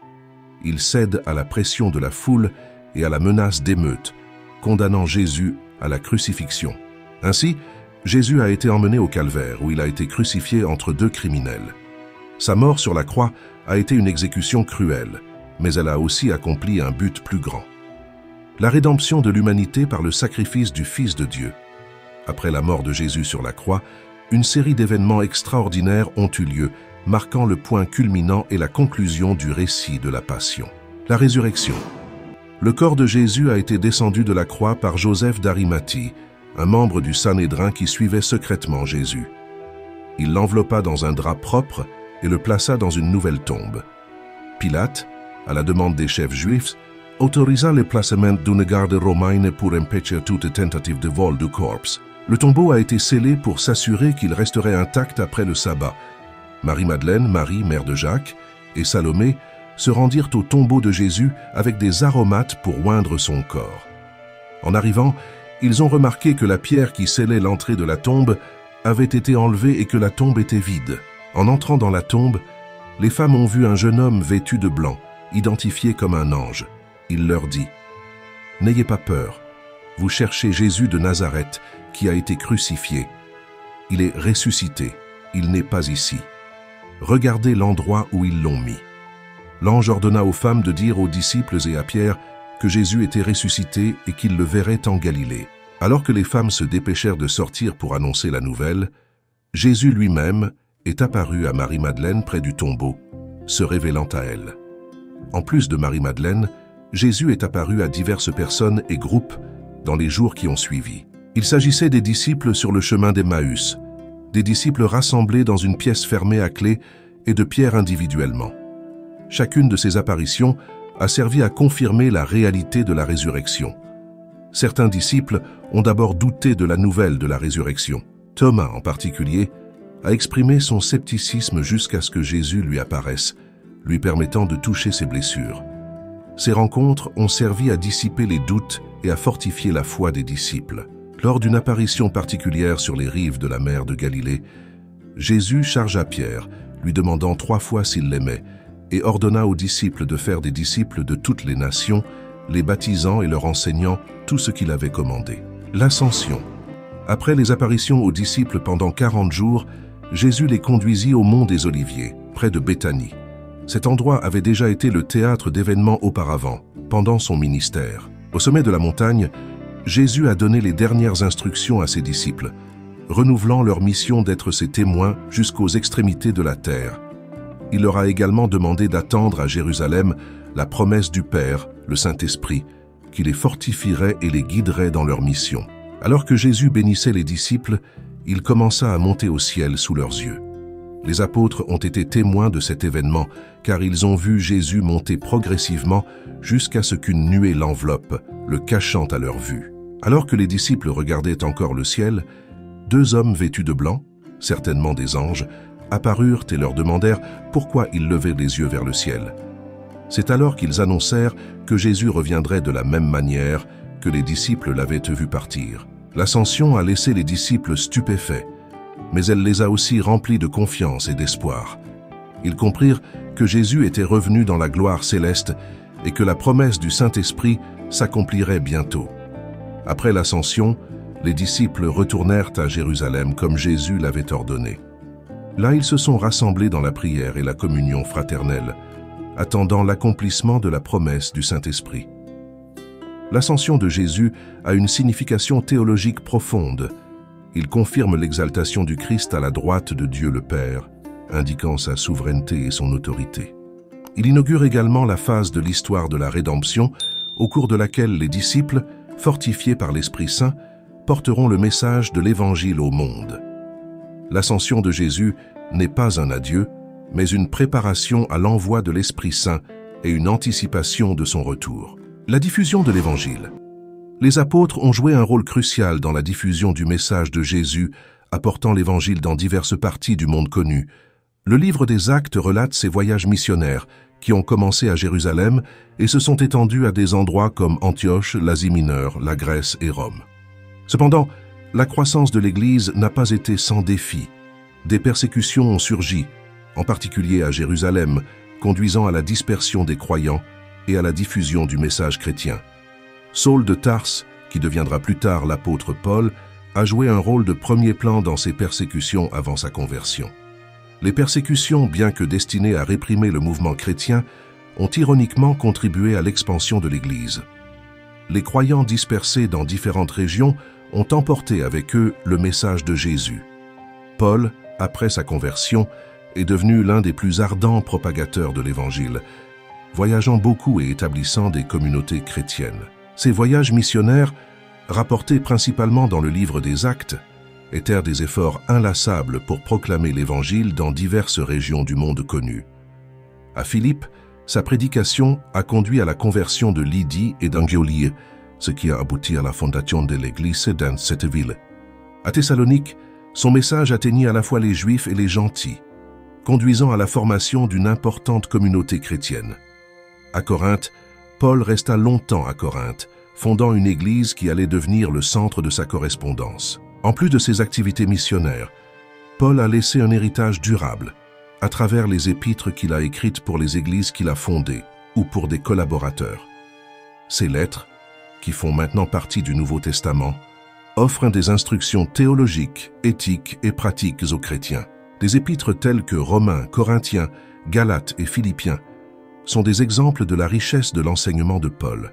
Il cède à la pression de la foule et à la menace d'émeute, condamnant Jésus à la crucifixion. Ainsi, Jésus a été emmené au calvaire, où il a été crucifié entre deux criminels. Sa mort sur la croix a été une exécution cruelle, mais elle a aussi accompli un but plus grand. La rédemption de l'humanité par le sacrifice du Fils de Dieu. Après la mort de Jésus sur la croix, une série d'événements extraordinaires ont eu lieu, marquant le point culminant et la conclusion du récit de la Passion. La résurrection. Le corps de Jésus a été descendu de la croix par Joseph d'Arimathie, un membre du Sanhédrin qui suivait secrètement Jésus. Il l'enveloppa dans un drap propre et le plaça dans une nouvelle tombe. Pilate, à la demande des chefs juifs, autorisa le placement d'une garde romaine pour empêcher toute tentative de vol du corps. Le tombeau a été scellé pour s'assurer qu'il resterait intact après le sabbat. Marie-Madeleine, Marie, mère de Jacques, et Salomé se rendirent au tombeau de Jésus avec des aromates pour oindre son corps. En arrivant, ils ont remarqué que la pierre qui scellait l'entrée de la tombe avait été enlevée et que la tombe était vide. En entrant dans la tombe, les femmes ont vu un jeune homme vêtu de blanc, identifié comme un ange. Il leur dit « N'ayez pas peur, vous cherchez Jésus de Nazareth qui a été crucifié. Il est ressuscité, il n'est pas ici. Regardez l'endroit où ils l'ont mis. » L'ange ordonna aux femmes de dire aux disciples et à Pierre que Jésus était ressuscité et qu'ils le verraient en Galilée. Alors que les femmes se dépêchèrent de sortir pour annoncer la nouvelle, Jésus lui-même est apparu à Marie-Madeleine près du tombeau, se révélant à elle. En plus de Marie-Madeleine, Jésus est apparu à diverses personnes et groupes dans les jours qui ont suivi. Il s'agissait des disciples sur le chemin d'Emmaüs, des disciples rassemblés dans une pièce fermée à clé et de Pierre individuellement. Chacune de ces apparitions a servi à confirmer la réalité de la résurrection. Certains disciples ont d'abord douté de la nouvelle de la résurrection. Thomas, en particulier, a exprimé son scepticisme jusqu'à ce que Jésus lui apparaisse, lui permettant de toucher ses blessures. Ces rencontres ont servi à dissiper les doutes et à fortifier la foi des disciples. Lors d'une apparition particulière sur les rives de la mer de Galilée, Jésus chargea Pierre, lui demandant 3 fois s'il l'aimait, et ordonna aux disciples de faire des disciples de toutes les nations, les baptisant et leur enseignant tout ce qu'il avait commandé. L'Ascension. Après les apparitions aux disciples pendant 40 jours, Jésus les conduisit au mont des Oliviers, près de Béthanie. Cet endroit avait déjà été le théâtre d'événements auparavant, pendant son ministère. Au sommet de la montagne, Jésus a donné les dernières instructions à ses disciples, renouvelant leur mission d'être ses témoins jusqu'aux extrémités de la terre. Il leur a également demandé d'attendre à Jérusalem la promesse du Père, le Saint-Esprit, qui les fortifierait et les guiderait dans leur mission. Alors que Jésus bénissait les disciples, il commença à monter au ciel sous leurs yeux. Les apôtres ont été témoins de cet événement, car ils ont vu Jésus monter progressivement jusqu'à ce qu'une nuée l'enveloppe, le cachant à leur vue. Alors que les disciples regardaient encore le ciel, 2 hommes vêtus de blanc, certainement des anges, apparurent et leur demandèrent pourquoi ils levaient les yeux vers le ciel. C'est alors qu'ils annoncèrent que Jésus reviendrait de la même manière que les disciples l'avaient vu partir. L'ascension a laissé les disciples stupéfaits, mais elle les a aussi remplis de confiance et d'espoir. Ils comprirent que Jésus était revenu dans la gloire céleste et que la promesse du Saint-Esprit s'accomplirait bientôt. Après l'ascension, les disciples retournèrent à Jérusalem comme Jésus l'avait ordonné. Là, ils se sont rassemblés dans la prière et la communion fraternelle, attendant l'accomplissement de la promesse du Saint-Esprit. L'ascension de Jésus a une signification théologique profonde. Il confirme l'exaltation du Christ à la droite de Dieu le Père, indiquant sa souveraineté et son autorité. Il inaugure également la phase de l'histoire de la rédemption, au cours de laquelle les disciples, fortifiés par l'Esprit Saint, porteront le message de l'Évangile au monde. L'ascension de Jésus n'est pas un adieu, mais une préparation à l'envoi de l'Esprit Saint et une anticipation de son retour. La diffusion de l'Évangile. Les apôtres ont joué un rôle crucial dans la diffusion du message de Jésus, apportant l'Évangile dans diverses parties du monde connu. Le livre des Actes relate ces voyages missionnaires qui ont commencé à Jérusalem et se sont étendus à des endroits comme Antioche, l'Asie mineure, la Grèce et Rome. Cependant, la croissance de l'Église n'a pas été sans défis. Des persécutions ont surgi, en particulier à Jérusalem, conduisant à la dispersion des croyants et à la diffusion du message chrétien. Saul de Tarse, qui deviendra plus tard l'apôtre Paul, a joué un rôle de premier plan dans ces persécutions avant sa conversion. Les persécutions, bien que destinées à réprimer le mouvement chrétien, ont ironiquement contribué à l'expansion de l'Église. Les croyants dispersés dans différentes régions ont emporté avec eux le message de Jésus. Paul, après sa conversion, est devenu l'un des plus ardents propagateurs de l'Évangile, voyageant beaucoup et établissant des communautés chrétiennes. Ces voyages missionnaires, rapportés principalement dans le livre des Actes, étaient des efforts inlassables pour proclamer l'Évangile dans diverses régions du monde connu. À Philippe, sa prédication a conduit à la conversion de Lydie et d'Angiolie, ce qui a abouti à la fondation de l'Église dans cette ville. À Thessalonique, son message atteignit à la fois les Juifs et les gentils, conduisant à la formation d'une importante communauté chrétienne. À Corinthe, Paul resta longtemps à Corinthe, fondant une église qui allait devenir le centre de sa correspondance. En plus de ses activités missionnaires, Paul a laissé un héritage durable à travers les épîtres qu'il a écrites pour les églises qu'il a fondées ou pour des collaborateurs. Ces lettres, qui font maintenant partie du Nouveau Testament, offrent des instructions théologiques, éthiques et pratiques aux chrétiens. Des épîtres tels que Romains, Corinthiens, Galates et Philippiens sont des exemples de la richesse de l'enseignement de Paul.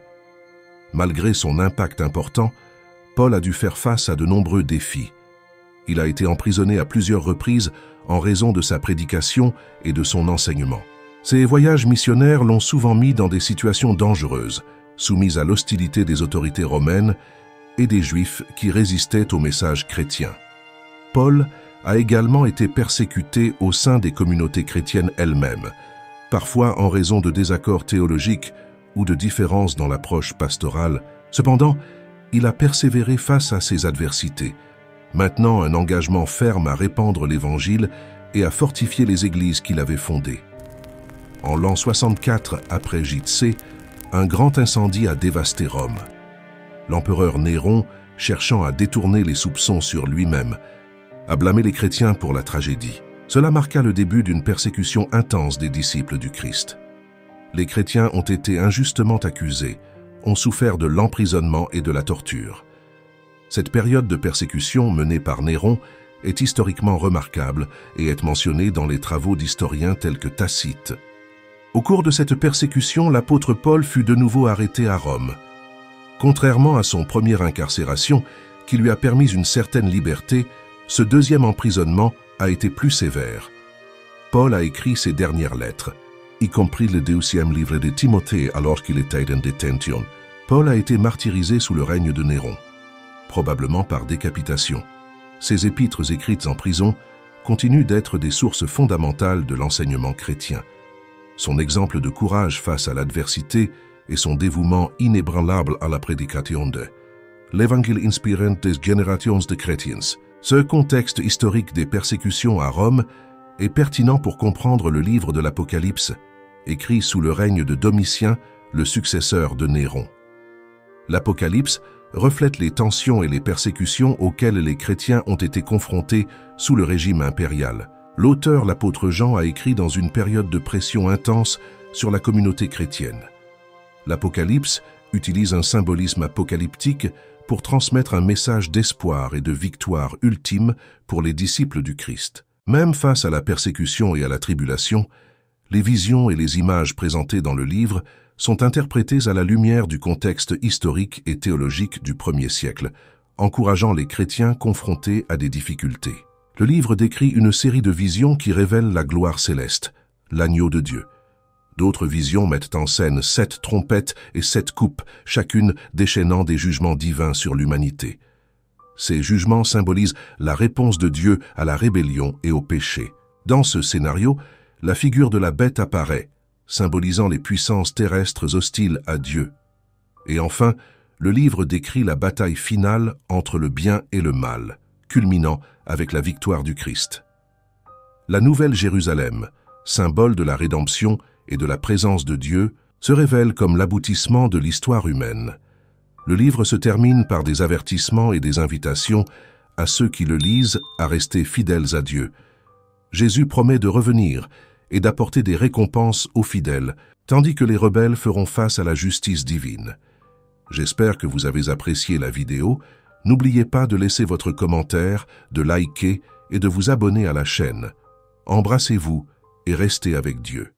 Malgré son impact important, Paul a dû faire face à de nombreux défis. Il a été emprisonné à plusieurs reprises en raison de sa prédication et de son enseignement. Ses voyages missionnaires l'ont souvent mis dans des situations dangereuses, soumises à l'hostilité des autorités romaines et des Juifs qui résistaient au message chrétien. Paul a également été persécuté au sein des communautés chrétiennes elles-mêmes, parfois en raison de désaccords théologiques ou de différences dans l'approche pastorale. Cependant, il a persévéré face à ces adversités, maintenant un engagement ferme à répandre l'Évangile et à fortifier les églises qu'il avait fondées. En l'an 64 après JC, un grand incendie a dévasté Rome. L'empereur Néron, cherchant à détourner les soupçons sur lui-même, a blâmé les chrétiens pour la tragédie. Cela marqua le début d'une persécution intense des disciples du Christ. Les chrétiens ont été injustement accusés, ont souffert de l'emprisonnement et de la torture. Cette période de persécution menée par Néron est historiquement remarquable et est mentionnée dans les travaux d'historiens tels que Tacite. Au cours de cette persécution, l'apôtre Paul fut de nouveau arrêté à Rome. Contrairement à son première incarcération, qui lui a permis une certaine liberté, ce deuxième emprisonnement a été plus sévère. Paul a écrit ses dernières lettres, y compris le 12e livre de Timothée alors qu'il était en détention. Paul a été martyrisé sous le règne de Néron, probablement par décapitation. Ses épîtres écrites en prison continuent d'être des sources fondamentales de l'enseignement chrétien. Son exemple de courage face à l'adversité et son dévouement inébranlable à la prédication de l'Évangile inspirant des générations de chrétiens. Ce contexte historique des persécutions à Rome est pertinent pour comprendre le livre de l'Apocalypse, écrit sous le règne de Domitien, le successeur de Néron. L'Apocalypse reflète les tensions et les persécutions auxquelles les chrétiens ont été confrontés sous le régime impérial. L'auteur, l'apôtre Jean, a écrit dans une période de pression intense sur la communauté chrétienne. L'Apocalypse utilise un symbolisme apocalyptique pour transmettre un message d'espoir et de victoire ultime pour les disciples du Christ. Même face à la persécution et à la tribulation, les visions et les images présentées dans le livre sont interprétées à la lumière du contexte historique et théologique du 1er siècle, encourageant les chrétiens confrontés à des difficultés. Le livre décrit une série de visions qui révèlent la gloire céleste, l'agneau de Dieu. D'autres visions mettent en scène 7 trompettes et 7 coupes, chacune déchaînant des jugements divins sur l'humanité. Ces jugements symbolisent la réponse de Dieu à la rébellion et au péché. Dans ce scénario, la figure de la bête apparaît, symbolisant les puissances terrestres hostiles à Dieu. Et enfin, le livre décrit la bataille finale entre le bien et le mal, culminant avec la victoire du Christ. La Nouvelle Jérusalem, symbole de la rédemption et de la présence de Dieu, se révèle comme l'aboutissement de l'histoire humaine. Le livre se termine par des avertissements et des invitations à ceux qui le lisent à rester fidèles à Dieu. Jésus promet de revenir et d'apporter des récompenses aux fidèles, tandis que les rebelles feront face à la justice divine. J'espère que vous avez apprécié la vidéo. N'oubliez pas de laisser votre commentaire, de liker et de vous abonner à la chaîne. Embrassez-vous et restez avec Dieu.